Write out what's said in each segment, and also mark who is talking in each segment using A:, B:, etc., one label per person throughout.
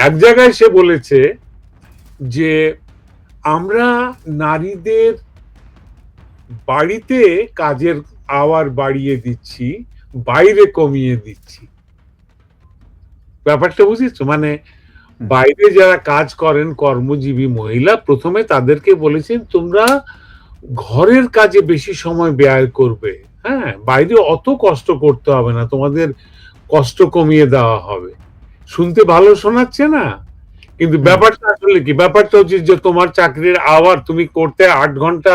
A: এক জায়গায় সে বলেছে যে আমরা নারীদের বাড়িতে কাজের আওয়ার বাড়িয়ে দিচ্ছি, বাইরে কমিয়ে দিচ্ছি। ব্যাপারটা বুঝেছো? মানে বাইরে যারা কাজ করেন কর্মজীবী মহিলা, প্রথমে তাদেরকে বলেছেন তোমরা ঘরের কাজে বেশি সময় ব্যয় করবে, হ্যাঁ, বাইরে অত কষ্ট করতে হবে না, তোমাদের কষ্ট কমিয়ে দেওয়া হবে। শুনতে ভালো শোনাচ্ছে না, কিন্তু ব্যাপারটা আসলে কি? ব্যাপারটা হচ্ছে যে তোমার চাকরির আওয়ার তুমি করতে 8 ঘন্টা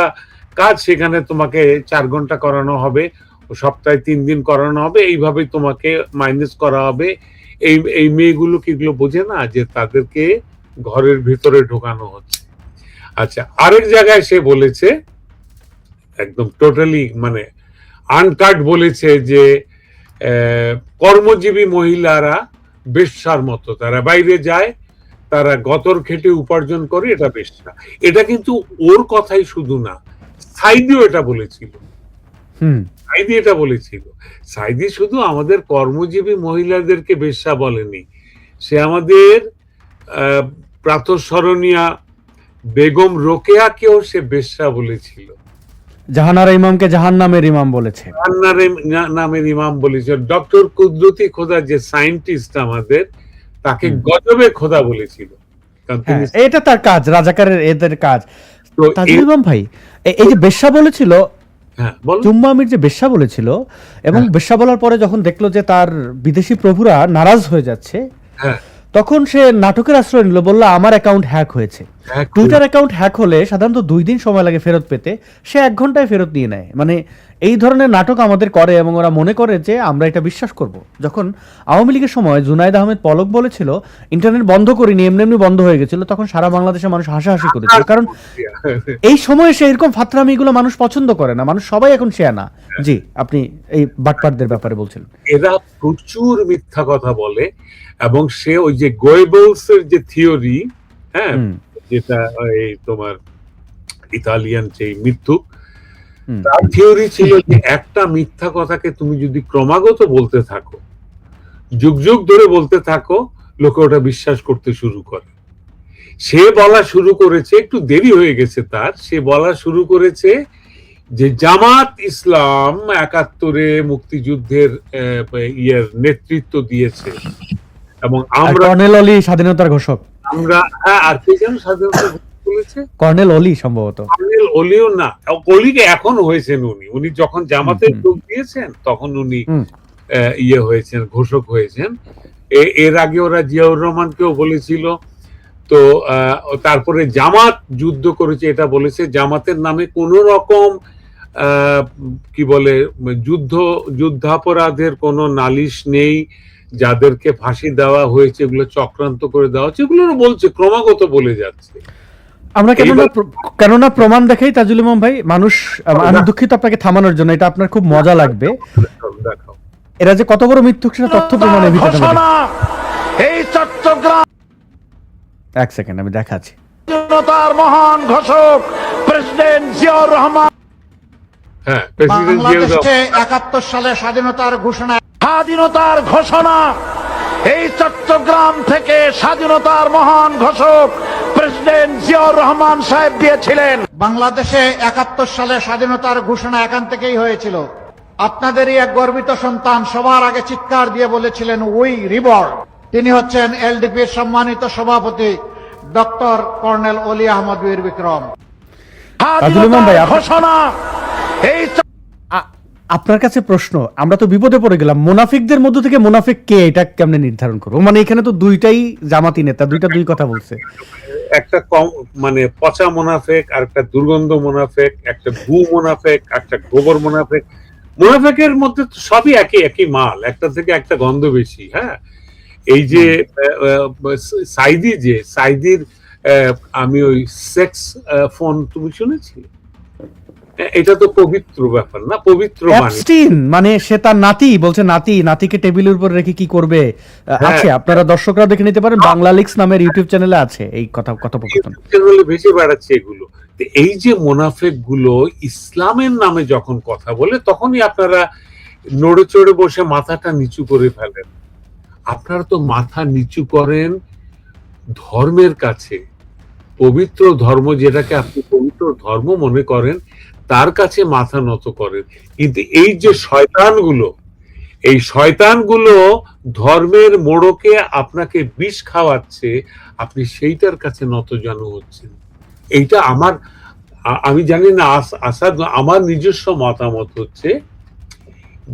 A: কাজ, সেখানে তোমাকে 4 ঘন্টা করানো হবে, সপ্তাহে 3 দিন করানো হবে, এইভাবেই তোমাকে মাইনাস করা হবে। এই মেয়েগুলো কি এগুলো বোঝে না যে তাদেরকে ঘরের ভিতরে ঢোকানো হচ্ছে? আচ্ছা, আরেক জায়গায় সে বলেছে একদম টোটালি মানে আনকাট বলেছে যে কর্মজীবী মহিলারা বেশ্যার মতো, তারা বাইরে যায়, তারা গতর খেটে উপার্জন করে, এটা বেশ্যা। এটা কিন্তু ওর কথাই শুধু না, সাইদিও এটা বলেছিল। সাইদি এটা বলেছিল। সাইদি শুধু আমাদের কর্মজীবী মহিলাদেরকে বেশ্যা বলেনি, সে আমাদের প্রাতঃস্মরণীয়া বেগম রোকেয়াকেও সে বেশ্যা বলেছিল।
B: জাহানারা ইমামকে জাহান্নামের ইমাম বলেছে,
A: নামের ইমাম বলেছে। ডক্টর কুদরতি খোদা যে সায়েন্টিস্ট আমাদের, তাকে গজবে খোদা বলেছিল।
B: এটা তার কাজ, রাজাকারের এদের কাজ। তাজুল ইমাম ভাই, এই যে বেশ্যা বলেছিল, জুম্মা আমির যে বেশ্যা বলেছিল, এবং বেশ্যা বলার পরে যখন দেখলো যে তার বিদেশি প্রভুরা নারাজ হয়ে যাচ্ছে, তখন সে নাটকের আশ্রয় নিল, বলল আমার অ্যাকাউন্ট হ্যাক হয়েছে। টুইটার অ্যাকাউন্ট হ্যাক হলে সাধারণত 2 দিন সময় লাগে ফেরত পেতে, সে 1 ঘন্টায় ফেরত নিয়ে নেয়। মানে এই ধরনের নাটক আমাদের করে এবং ওরা মনে করে যে আমরা এটা বিশ্বাস করব। যখন আওয়ামী লীগের সময় জুনায়েদ আহমেদ পলক বলেছিল ইন্টারনেট বন্ধ করিনি, এমনি এমনি বন্ধ হয়ে গেছিল, তখন সারা বাংলাদেশের মানুষ হাসাহাসি করেছিল, কারণ এই সময় সে এরকম ফাত্রামিগুলো মানুষ পছন্দ করে না, মানুষ সবাই এখন শেয়া না। জি, আপনি এই বাটপারদের ব্যাপারে বলছেন।
A: এরা প্রচুর মিথ্যা কথা বলে, এবং সে ওই যে গোয়েবলসের যে থিওরি, হ্যাঁ, যেটা এই তোমার ইতালিয়ান যে মিথ্যুক, তার থিওরি ছিল যে একটা মিথ্যা কথাকে তুমি যদি ক্রমাগত বলতে থাকো, যুগ যুগ ধরে বলতে থাকো, লোকে ওটা বিশ্বাস করতে শুরু করে। সে বলা শুরু করেছে, একটু দেরি হয়ে গেছে তার, সে বলা শুরু করেছে যে জামাত ইসলাম 71-এ মুক্তিযুদ্ধের নেতৃত্ব দিয়েছে, এবং আমরা
B: কর্নেল অলি স্বাধীনতার ঘোষক,
A: আমরা হ্যাঁ, আর কে যেন স্বাধীনতার ঘোষক বলেছে?
B: কর্নেল অলি সম্ভবত।
A: কর্নেল অলিও না, অলিকে এখন হয়েছেন উনি যখন জামাতে যোগ দিয়েছেন তখন উনি হয়েছেন, ঘোষক হয়েছেন। এর আগে ওরা জিয়াউর রহমানকেও বলেছিল। তো তারপরে জামাত যুদ্ধ করেছে, এটা বলেছে জামাতের নামে কোন রকম কি বলে যুদ্ধাপরাধের কোনো নালিশ নেই, যাদেরকে ফাঁসি দেওয়া হয়েছে এগুলো চক্রান্ত করে দেওয়া হচ্ছে, এগুলো বলছে, ক্রমাগত বলে যাচ্ছে।
B: আমরা কেননা প্রমাণ দেখাই তাজুল ইমাম ভাই, মানুষ, আমি দুঃখিত আপনাকে থামানোর জন্য, এটা আপনার খুব মজা লাগবে। এরা যে কত বড় মিথ্যুক সেটা তথ্য প্রমাণের ভিতরে। এই চট্টগ্রাম, এক সেকেন্ড আমি দেখাচ্ছি।
C: স্বাধীনতার মহান ঘোষক প্রেসিডেন্ট জিয়াউর রহমান,
A: হ্যাঁ, প্রেসিডেন্ট জিয়াউর রহমান
C: 71 সালে স্বাধীনতার ঘোষণা এই চট্টগ্রাম থেকে স্বাধীনতার মহান ঘোষক প্রেসিডেন্ট জিয়াউর রহমান সাহেব দিয়েছিলেন। বাংলাদেশে 71 সালে স্বাধীনতার ঘোষণা এখান থেকেই হয়েছিল। আপনাদেরই এক গর্বিত সন্তান সবার আগে চিৎকার দিয়ে বলেছিলেন উই রিবর্ন। তিনি হচ্ছেন এলডিপির সম্মানিত সভাপতি ডক্টর কর্নেল অলি আহমদ বীর বিক্রম। ঘোষণা এই,
B: আপনার কাছে প্রশ্ন, আমরা তো বিপদে পড়ে গেলাম, মুনাফিকদের মধ্য থেকে মুনাফিক কে এটা কেমনে নির্ধারণ করবো? মানে এখানে তো দুইটাই জামাতি নেতা, দুই কথা বলছে।
A: একটা কম মানে পচা মুনাফেক, আর একটা দুর্গন্ধ মুনাফেক, একটা গু মুনাফেক, একটা গোবর মুনাফেক। মুনাফেকের মধ্যে তো সবই একই মাল, একটা থেকে একটা গন্ধ বেশি। হ্যাঁ, এই যে সাইদির আমি ওই সেক্স ফোন তুমি শুনেছি? এটা তো পবিত্র ব্যাপার না, পবিত্র
B: মানে সে তার নাতি বলছে, নাতিকে টেবিলের উপর রেখে কি করবে। আছে, আপনারা দর্শকরা দেখে নিতে পারেন, বাংলা লিক্স নামের ইউটিউব চ্যানেলে আছে এই কথোপকথন,
A: চ্যানেলে ভেসে বেড়াচ্ছে এগুলো। এই যে মুনাফেক গুলো ইসলামের নামে যখন কথা বলে, তখনই আপনারা নড়ে চড়ে বসে মাথাটা নিচু করে ফেলেন। আপনারা তো মাথা নিচু করেন ধর্মের কাছে, পবিত্র ধর্ম যেটাকে আপনি পবিত্র ধর্ম মনে করেন, তার কাছে মাথা নত করেন। কিন্তু এই যে শয়তানগুলো, এই শয়তানগুলো ধর্মের মোড়কে আপনাকে বিষ খাওয়াচ্ছে, আপনি সেইটার কাছে নতজানু হচ্ছেন। এইটা আমি জানি না, আসাদ, আমার নিজস্ব মতামত হচ্ছে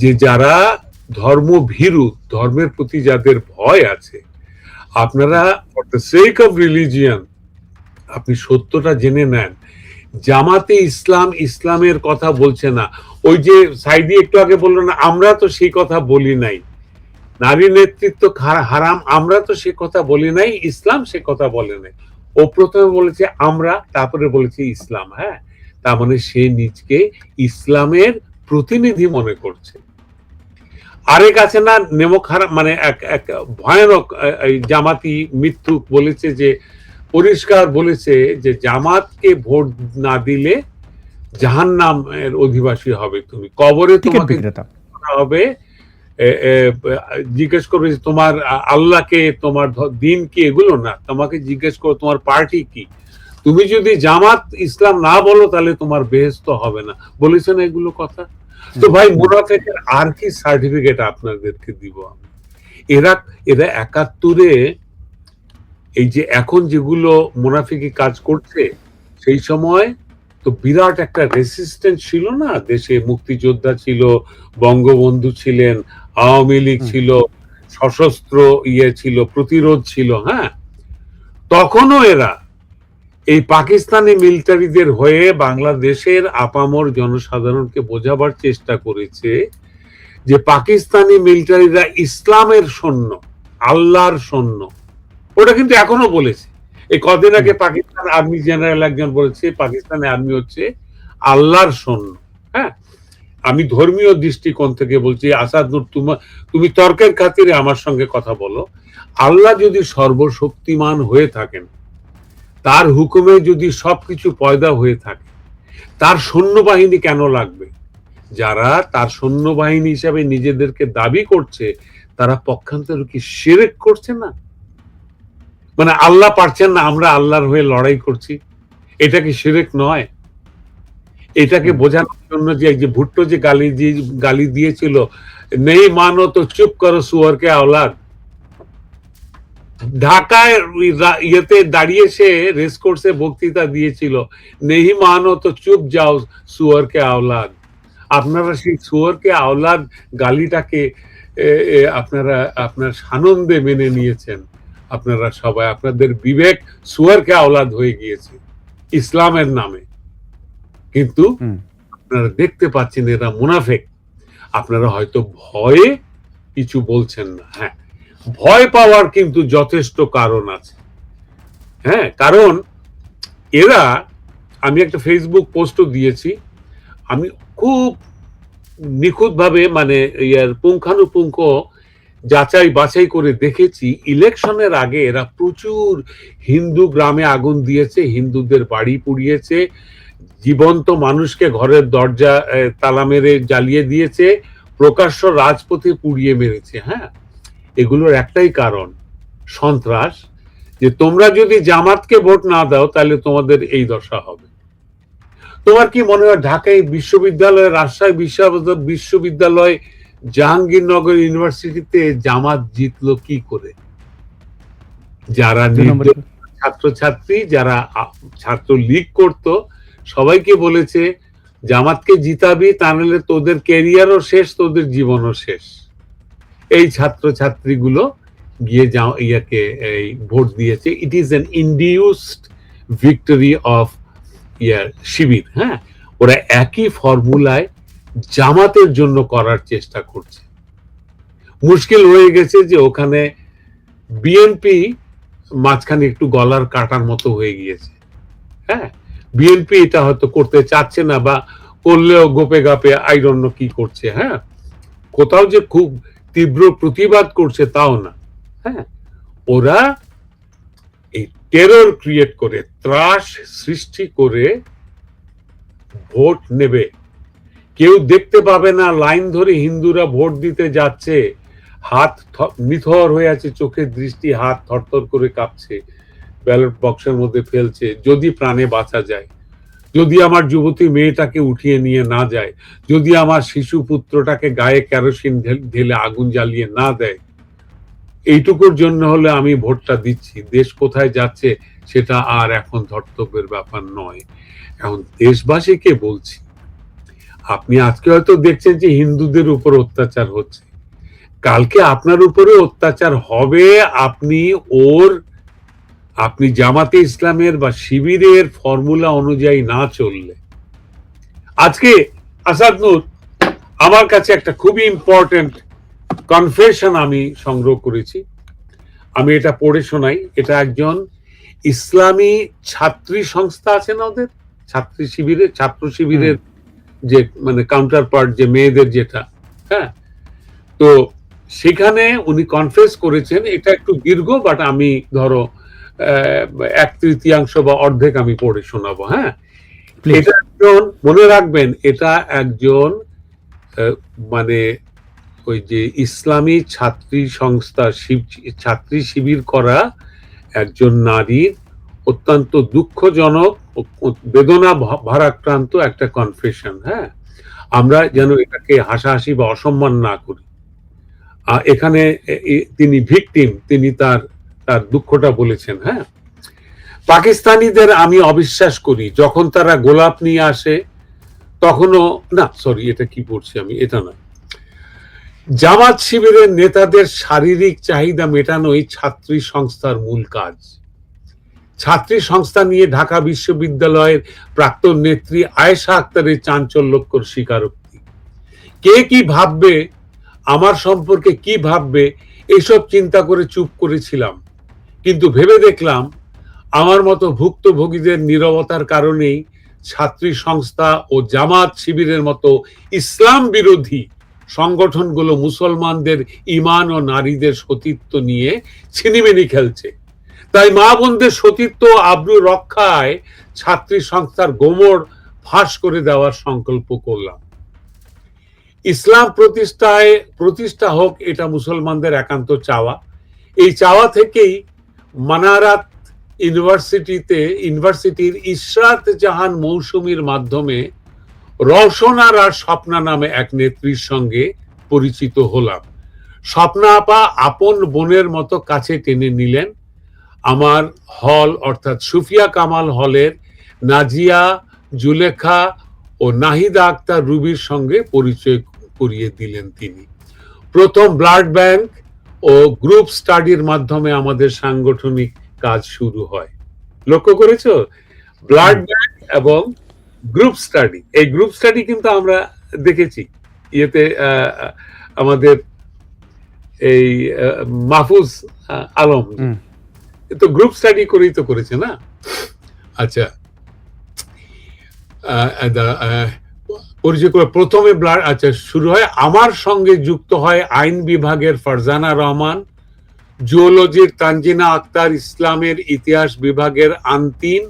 A: যে যারা ধর্মভীরু, ধর্মের প্রতি যাদের ভয় আছে, আপনারা for the sake of religion আপনি সত্যটা জেনে নেন। জামাতে ইসলাম ইসলামের কথা বলছে না। ওই যে সাইদি একটু আগে বললো না, আমরা তো সেই কথা বলি নাই, নারী নেতৃত্ব হারাম, আমরা তো সে কথা বলি নাই, ইসলাম সে কথা বলে নাই। ও প্রথমে বলেছে আমরা, তারপরে বলেছে ইসলাম। হ্যাঁ, তার মানে সে নিজকে ইসলামের প্রতিনিধি মনে করছে। আরেক আছে না নেমক হারাম, মানে এক ভয়ানক জামাতি মিথ্যুক বলেছে, যে পরিষ্কার বলেছে যে জামাতকে ভোট না দিলে জাহান্নামের অধিবাসী হবে তুমি, কবরে তোমাকে হবে, জিজ্ঞেস করবে যে তোমার আল্লাহকে, তোমার দিন কি, এগুলো না, তোমাকে জিজ্ঞেস করো তোমার পার্টি কি, তুমি যদি জামাত ইসলাম না বলো তাহলে তোমার বেহেশত হবে না, বলেছে না এগুলো কথা। তো ভাই, মুনাফিকের আর কি সার্টিফিকেট আপনাদেরকে দিব আমি? এরা ৭১-এ এই যে এখন যেগুলো মুনাফিকি কাজ করছে, সেই সময় তো বিরাট একটা রেসিস্টেন্স ছিল না দেশে, মুক্তিযোদ্ধা ছিল, বঙ্গবন্ধু ছিলেন, আওয়ামী লীগ ছিল, সশস্ত্র ছিল, প্রতিরোধ ছিল। হ্যাঁ, তখনও এরা এই পাকিস্তানি মিলিটারিদের হয়ে বাংলাদেশের আপামর জনসাধারণকে বোঝাবার চেষ্টা করেছে যে পাকিস্তানি মিলিটারিরা ইসলামের সৈন্য, আল্লাহর সৈন্য। ওটা কিন্তু এখনো বলেছে। এই কদিন আগে পাকিস্তান আর্মি জেনারেল একজন বলেছে পাকিস্তানি আর্মি হচ্ছে আল্লাহর সৈন্য। হ্যাঁ, আমি ধর্মীয় দৃষ্টিকোণ থেকে বলছি, আসাদ নূর, তুমি তর্কের খাতিরে আমার সঙ্গে কথা বলো। আল্লাহ যদি সর্বশক্তিমান হয়ে থাকেন, তার হুকুমে যদি সবকিছু পয়দা হয়ে থাকে, তার সৈন্যবাহিনী কেন লাগবে? যারা তার সৈন্যবাহিনী হিসাবে নিজেদেরকে দাবি করছে, তারা পক্ষান্তরে কি শিরক করছে না? মানে আল্লাহ পারছেন না, আমরা আল্লাহর হয়ে লড়াই করছি, এটা কি শিরক নয়? এটাকে বোঝানোর জন্য যে ভুট্টো যে গালি দিয়েছিল, নেই মানো তো চুপ করো সুয়ারকে আওলাদ, ঢাকায় ইয়েতে দাঁড়িয়ে সে রেস কোর্সে বক্তৃতা দিয়েছিল, নেই মানো তো চুপ যাও সুয়ারকে আওলাদ। আপনারা সেই সুয়ারকে আওলাদ গালিটাকে আপনারা আপনার সানন্দে মেনে নিয়েছেন। আপনারা সবাই, আপনাদের বিবেক সুয়ারকে আওলাদ হয়ে গিয়েছে ইসলামের নামে। কিন্তু আপনারা দেখতে পাচ্ছেন এরা মুনাফিক। আপনারা হয়তো ভয়ে কিছু বলছেন না। হ্যাঁ, ভয় পাওয়ার কিন্তু যথেষ্ট কারণ আছে। হ্যাঁ, কারণ এরা, আমি একটা ফেসবুক পোস্টও দিয়েছি, আমি খুব নিখুঁতভাবে মানে পুঙ্খানুপুঙ্খ যাচাই বাছাই করে দেখেছি, ইলেকশনের আগে এরা প্রচুর হিন্দু গ্রামে আগুন দিয়েছে, হিন্দুদের বাড়ি পুড়িয়েছে, জীবন্ত মানুষকে ঘরের দরজা তালা মেরে জ্বালিয়ে দিয়েছে, প্রকাশ্য রাজপথে পুড়িয়ে মেরেছে। হ্যাঁ, এগুলোর একটাই কারণ, সন্ত্রাস, যে তোমরা যদি জামাতকে ভোট না দাও তাহলে তোমাদের এই দশা হবে। তোমার কি মনে হয় ঢাকায় বিশ্ববিদ্যালয়, রাজশাহী বিশ্ববিদ্যালয়, জাহাঙ্গীরনগর ইউনিভার্সিটিতে জামাত জিতলো কি করে? যারা ছাত্রছাত্রী, যারা ছাত্র লীগ করত, সবাইকে বলেছে জামাতকে জিতাবি, তা নাহলে তোদের ক্যারিয়ারও শেষ, তোদের জীবনও শেষ। এই ছাত্রছাত্রীগুলো গিয়ে ইয়াকে এই ভোট দিয়েছে। It is an induced victory of শিবির। হ্যাঁ, ওরা একই ফর্মুলায় জামাতের জন্য করার চেষ্টা করছে। মুশকিল হয়ে গেছে যে ওখানে বিএনপি মাঝখানে একটু গলার কাটার মতো হয়ে গিয়েছে। হ্যাঁ, বিএনপি এটা হয়তো করতে চাচ্ছে না, বা করলেও গোপে গাপে আই ডোন্ট নো কি করছে। হ্যাঁ, কোথাও যে খুব তীব্র প্রতিবাদ করছে তাও না। হ্যাঁ, ওরা এই টেরর ক্রিয়েট করে, ত্রাস সৃষ্টি করে ভোট নেবে। কেউ দেখতে পাবে না লাইন ধরে হিন্দুরা ভোট দিতে যাচ্ছে, হাত নিথর হয়ে আছে, চোখের দৃষ্টি, হাত থরথর করে কাঁপছে, ব্যালট বক্সের মধ্যে ফেলছে, যদি প্রাণে বাঁচা যায়, যদি আমার যুবতী মেয়েটাকে উঠিয়ে নিয়ে না যায়, যদি আমার শিশু পুত্রটাকে গায়ে কেরোসিন ঢেলে আগুন জ্বালিয়ে না দেয়, এইটুকুর জন্য হলে আমি ভোটটা দিচ্ছি। দেশ কোথায় যাচ্ছে সেটা আর এখন ধর্তব্যের ব্যাপার নয়। এখন দেশবাসীকে বলছি, আপনি আজকে হয়তো দেখছেন যে হিন্দুদের উপর অত্যাচার হচ্ছে, কালকে আপনার উপরে অত্যাচার হবে আপনি জামাতে ইসলামের বা শিবিরের ফর্মুলা অনুযায়ী না চললে। আজকে আসাদ নূর আমার কাছে একটা খুবই ইম্পর্টেন্ট কনফেশন আমি সংগ্রহ করেছি, আমি এটা পড়ে শোনাই। এটা একজন ইসলামী ছাত্রী সংস্থা আছে না, ওদের ছাত্র শিবিরের যে মানে কাউন্টার পার্ট, যে মেয়েদের যেটা, হ্যাঁ, তো সেখানে উনি কনফেস করেছেন। এটা একটু দীর্ঘ, বাট আমি ধরো 1/3 বা অর্ধেক আমি পড়ে শোনাবো। হ্যাঁ, এটা একজন, মনে রাখবেন, এটা একজন মানে ওই যে ইসলামী ছাত্রী সংস্থা, ছাত্রী শিবির করা একজন নারীর অত্যন্ত দুঃখজনক, বেদনা ভারাক্রান্ত একটা কনফেশন। হ্যাঁ, আমরা যেন এটাকে হাসাহাসি বা অসম্মান না করি। এখানে তিনি ভিকটিম, তিনি তার দুঃখটা বলেছেন। হ্যাঁ, পাকিস্তানিদের আমি অবিশ্বাস করি, যখন তারা গোলাপ নিয়ে আসে তখনও না, সরি এটা কি পড়ছি আমি, এটা না, জামাত শিবিরের নেতাদের শারীরিক চাহিদা মেটানোই ছাত্রী সংস্থার মূল কাজ। ছাত্রী সংস্থা নিয়ে ঢাকা বিশ্ববিদ্যালয়ের প্রাক্তন নেত্রী আয়েশা আক্তারের চাঞ্চল্যকর স্বীকারোক্তি। কে কি ভাববে, আমার সম্পর্কে কি ভাববে, এসব চিন্তা করে চুপ করেছিলাম, কিন্তু ভেবে দেখলাম আমার মতো ভুক্তভোগীদের নীরবতার কারণেই ছাত্রী সংস্থা ও জামাত শিবিরের মতো ইসলাম বিরোধী সংগঠনগুলো মুসলমানদের ঈমান ও নারীদের সতীত্ব নিয়ে ছিনিমিনি খেলছে। তাই মা বোনদের সতীত্ব আব্রু রক্ষায় ছাত্রী সংস্থার গোমর ফাঁস করে দেওয়ার সংকল্প করলাম। ইসলাম প্রতিষ্ঠা হোক, এটা মুসলমানদের একান্ত চাওয়া। এই চাওয়া থেকেই মানারাত ইউনিভার্সিটির ইশরাত জাহান মৌসুমীর মাধ্যমে রওশনার আর স্বপ্না নামে এক নেত্রীর সঙ্গে পরিচিত হলাম। স্বপ্না আপা আপন বোনের মতো কাছে টেনে নিলেন। আমার হল অর্থাৎ সুফিয়া কামাল হলের নাজিয়া, জুলেখা ও নাহিদা আক্তার রুবির সঙ্গে পরিচয় করিয়ে দিলেন তিনি। প্রথম ব্লাড ব্যাংক ও গ্রুপ স্টাডির মাধ্যমে আমাদের সাংগঠনিক কাজ শুরু হয়। লক্ষ্য করেছো, ব্লাড ব্যাংক এবং গ্রুপ স্টাডি। এই গ্রুপ স্টাডি কিন্তু আমরা দেখেছি ইয়েতে, আমাদের এই মাহফুজ আলম তো গ্রুপ স্টাডি করেই তো করেছে না। আচ্ছা, পরিচয় করে প্রথমে ব্লাড, আচ্ছা, শুরু হয়। আমার সঙ্গে যুক্ত হয় আইন বিভাগের ফারজানা রহমান, জুওলজির তানজিনা আক্তার, ইসলামের ইতিহাস বিভাগের আনতিন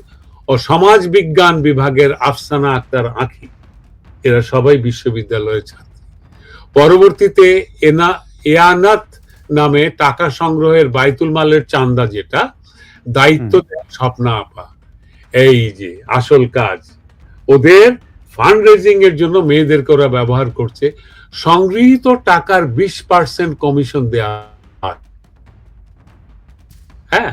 A: ও সমাজ বিজ্ঞান বিভাগের আফসানা আক্তার আঁখি। এরা সবাই বিশ্ববিদ্যালয়ের ছাত্র। পরবর্তীতে এয়ানাত নামে টাকা সংগ্রহের বাইতুল মালের চান্দা, যেটা দায়িত্ব দেন স্বপ্না আপা। এই যে আসল কাজ, ওদের ফান্ড রেজিং এর জন্য মেয়েদেরকে ওরা ব্যবহার করছে। সংগৃহীত টাকার 20% কমিশন দেওয়া হয়। হ্যাঁ,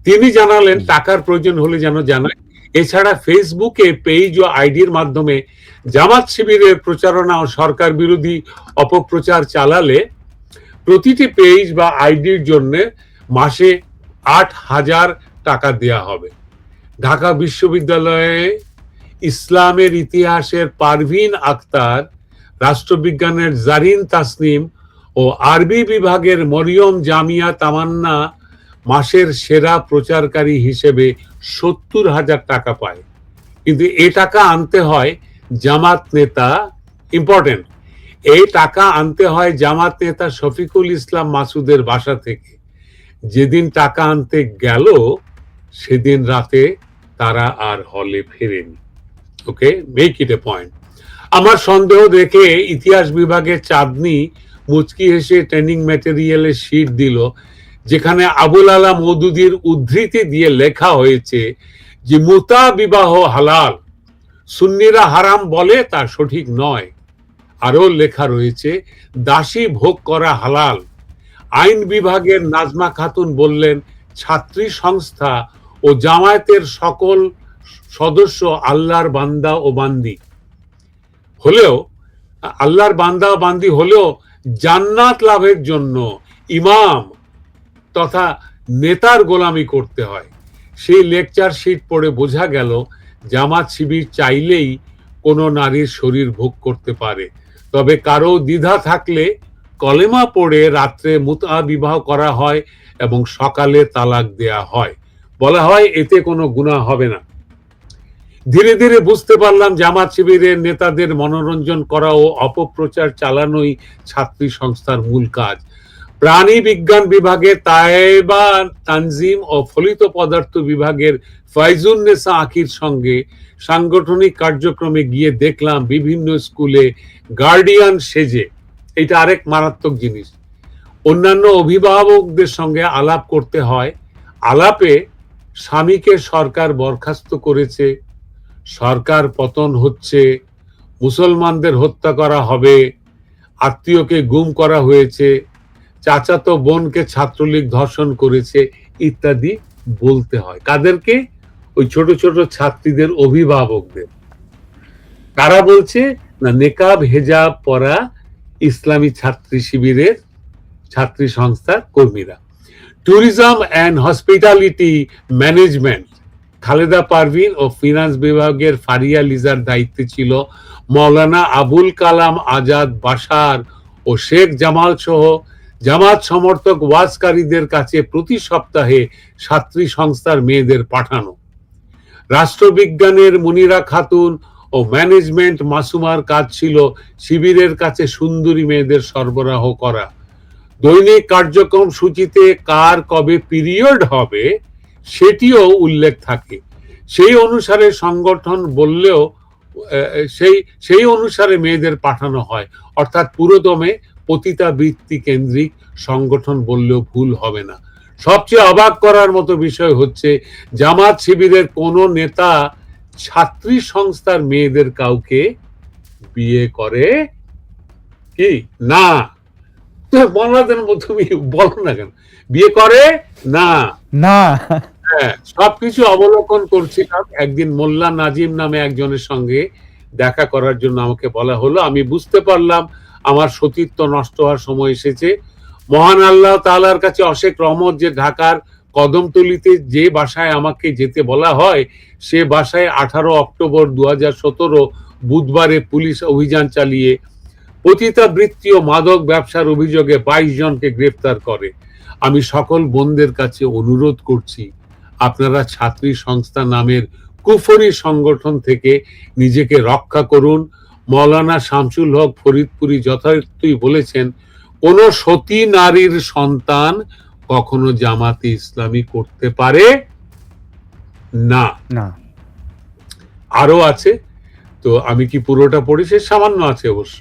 A: তিনি জানালেন টাকার প্রয়োজন হলে যেন জানায়। এছাড়া ফেসবুকে পেজ ও আইডির মাধ্যমে জামাত শিবিরের প্রচারণা ও সরকার বিরোধী অপপ্রচার চালালে প্রতিটি পেজ বা আইডির জন্য মাসে 8,000 টাকা দেয়া হবে। ঢাকা বিশ্ববিদ্যালয়ে ইসলামের ইতিহাসের পারভিন আক্তার, রাষ্ট্রবিজ্ঞানের জারিন তাসনিম ও আরবি বিভাগের মরিয়ম জামিয়া তামান্না মাসের সেরা প্রচারকারী হিসেবে 70,000 টাকা পায়। কিন্তু এই টাকা আনতে হয় জামাত নেতা, ইম্পর্টেন্ট, এই টাকা আনতে হয় জামাত নেতা শফিকুল ইসলাম মাসুদের বাসা থেকে। যেদিন টাকা আনতে গেল সেদিন রাতে তারা আর হলে ফেরেনি। ওকে, মেক ইট এ পয়েন্ট। আমার সন্দেহ দেখে ইতিহাস বিভাগের চাঁদনি মুচকি হেসে ট্রেনিং ম্যাটেরিয়ালের শীট দিল, যেখানে আবুল আলা মওদুদীর উদ্ধৃতি দিয়ে লেখা হয়েছে যে মুতা বিবাহ হালাল, সুন্নিরা হারাম বলে তা সঠিক নয়। আরো লেখা রয়েছে দাসী ভোগ করা হালাল। আইন বিভাগের নাজমা খাতুন বললেন ছাত্রী সংস্থা ও জামায়াতের সকল সদস্য আল্লাহর বান্দা ও বান্দি হলেও জান্নাত লাভের জন্য ইমাম তথা নেতার গোলামি করতে হয়। সেই লেকচার শিট পড়ে বোঝা গেল জামাত শিবির চাইলেই কোনো নারীর শরীর ভোগ করতে পারে, তবে কারো দ্বিধা থাকলে কলেমা পড়ে রাত্রে মুতা বিবাহ করা হয় এবং সকালে তালাক দেয়া হয়। বলা হয় এতে কোনো গুনাহ হবে না। ধীরে ধীরে বুঝতে পারলাম জামাত শিবিরের নেতাদের মনোরঞ্জন করা ও অপপ্রচার চালানোই ছাত্রী সংস্থার মূল কাজ। প্রাণী বিজ্ঞান বিভাগের তায়েবা তানজিম ও ফলিত পদার্থ বিভাগের ফয়জুন্নেসা আখির সঙ্গে সাংগঠনিক কার্যক্রমে গিয়ে দেখলাম বিভিন্ন স্কুলে গার্ডিয়ান সেজে, এটা আরেক মারাত্মক জিনিস, অন্যান্য অভিভাবকদের সঙ্গে আলাপ করতে হয়। আলাপে স্বামীকে সরকার বরখাস্ত করেছে, সরকার পতন হচ্ছে, মুসলমানদের হত্যা করা হবে, আত্মীয়কে গুম করা হয়েছে, চাচাতো বোনকে ছাত্রলীগ ধর্ষণ করেছে ইত্যাদি বলতে হয়। কাদেরকে? ওই ছোট ছোট ছাত্রীদের অভিভাবকদের। তারা বলছে না নেকাব হেজাব পরা ইসলামী ছাত্রী শিবিরের ছাত্রী সংস্থার কর্মীরা। Tourism and hospitality management Khaleda Parvin ও ফিনান্স বিভাগের ফারিয়া লিজার দায়িত্বে ছিল মাওলানা আবুল কালাম আজাদ বাশার ও শেখ জামাল সহ জামাত সমর্থক ওয়াজকারীদের কাছে প্রতি সপ্তাহে ছাত্রী সংস্থার মেয়েদের পাঠানো। রাষ্ট্রবিজ্ঞানের মুনিরা খাতুন ও ম্যানেজমেন্ট মাসুমার কাজ ছিল শিবিরের কাছে সুন্দরী মেয়েদের সরবরাহ করা। দৈনিক কার্যক্রম সূচিতে কার কবে পিরিয়ড হবে সেটিও উল্লেখ থাকে। সেই অনুসারে সংগঠন বললেও সেই অনুসারে মেয়েদের পাঠানো হয়, অর্থাৎ পুরোদমে পতিতাবৃত্তি কেন্দ্রিক সংগঠন বললেও ভুল হবে না। সবচেয়ে অবাক করার মতো বিষয় হচ্ছে জামাত শিবিরের কোন নেতা ছাত্রী সংস্থার মেয়েদের কাউকে বিয়ে করে কি না? তুমি বলো না কেন বিয়ে করে না? না, হ্যাঁ, সবকিছু অবলোকন করছিলাম। একদিন মোল্লা নাজিম নামে একজনের সঙ্গে দেখা করার জন্য আমাকে বলা হলো। আমি বুঝতে পারলাম আমার সতীত্ব নষ্ট হওয়ার সময় এসেছে। মহান আল্লাহ তাআলার কাছে অশেষ রহমত যে ঢাকার কদমতলীতে যে বাসায় আমাকে যেতে বলা হয় সে বাসায় 18 অক্টোবর 2017 বুধবারে পুলিশ অভিযান চালিয়ে পতিতাবৃত্তি ও মাদক ব্যবসার অভিযোগে 22 জনকে গ্রেফতার করে। আমি সকল বোনদের কাছে অনুরোধ করছি আপনারা ছাত্রী সংস্থা নামের কুফরি সংগঠন থেকে নিজেকে রক্ষা করুন। মাওলানা শামসুল হক ফরিদপুরি যথার্থই বলেছেন কোন সতী নারীর সন্তান কখনো জামাতে ইসলামী করতে পারে না। আরো আছে, তো আমি কি পুরোটা পড়ি? সে সামান্য আছে অবশ্য।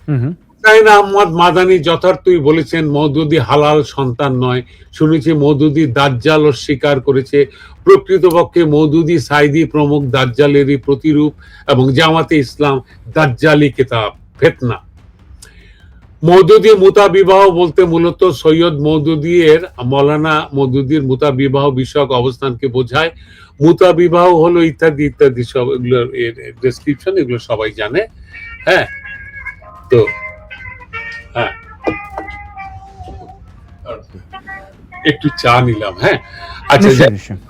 A: হুসাইন আহমদ মাদানী যথার্থই বলেছেন মওদুদী হালাল সন্তান নয়। শুনেছি মওদুদী দাজ্জাল অস্বীকার করেছে। প্রকৃতপক্ষে মওদুদী, সাইদি প্রমুখ দাজ্জালেরই প্রতিরূপ এবং জামাতে ইসলাম দাজ্জালি কিতাব ফিতনা। মওদুদী মুতা বিবাহ বলতে মূলত সৈয়দ মওদুদী এর মাওলানা মওদুদীর মুতা বিবাহ বিষয়ক অবস্থানকে বোঝায়। মুতা বিবাহ হলো ইত্যাদি ইত্যাদি সব এগুলোর ডেসক্রিপশন, এগুলো সবাই জানে। হ্যাঁ, তো হ্যাঁ একটু চা নিলাম। হ্যাঁ, আচ্ছা,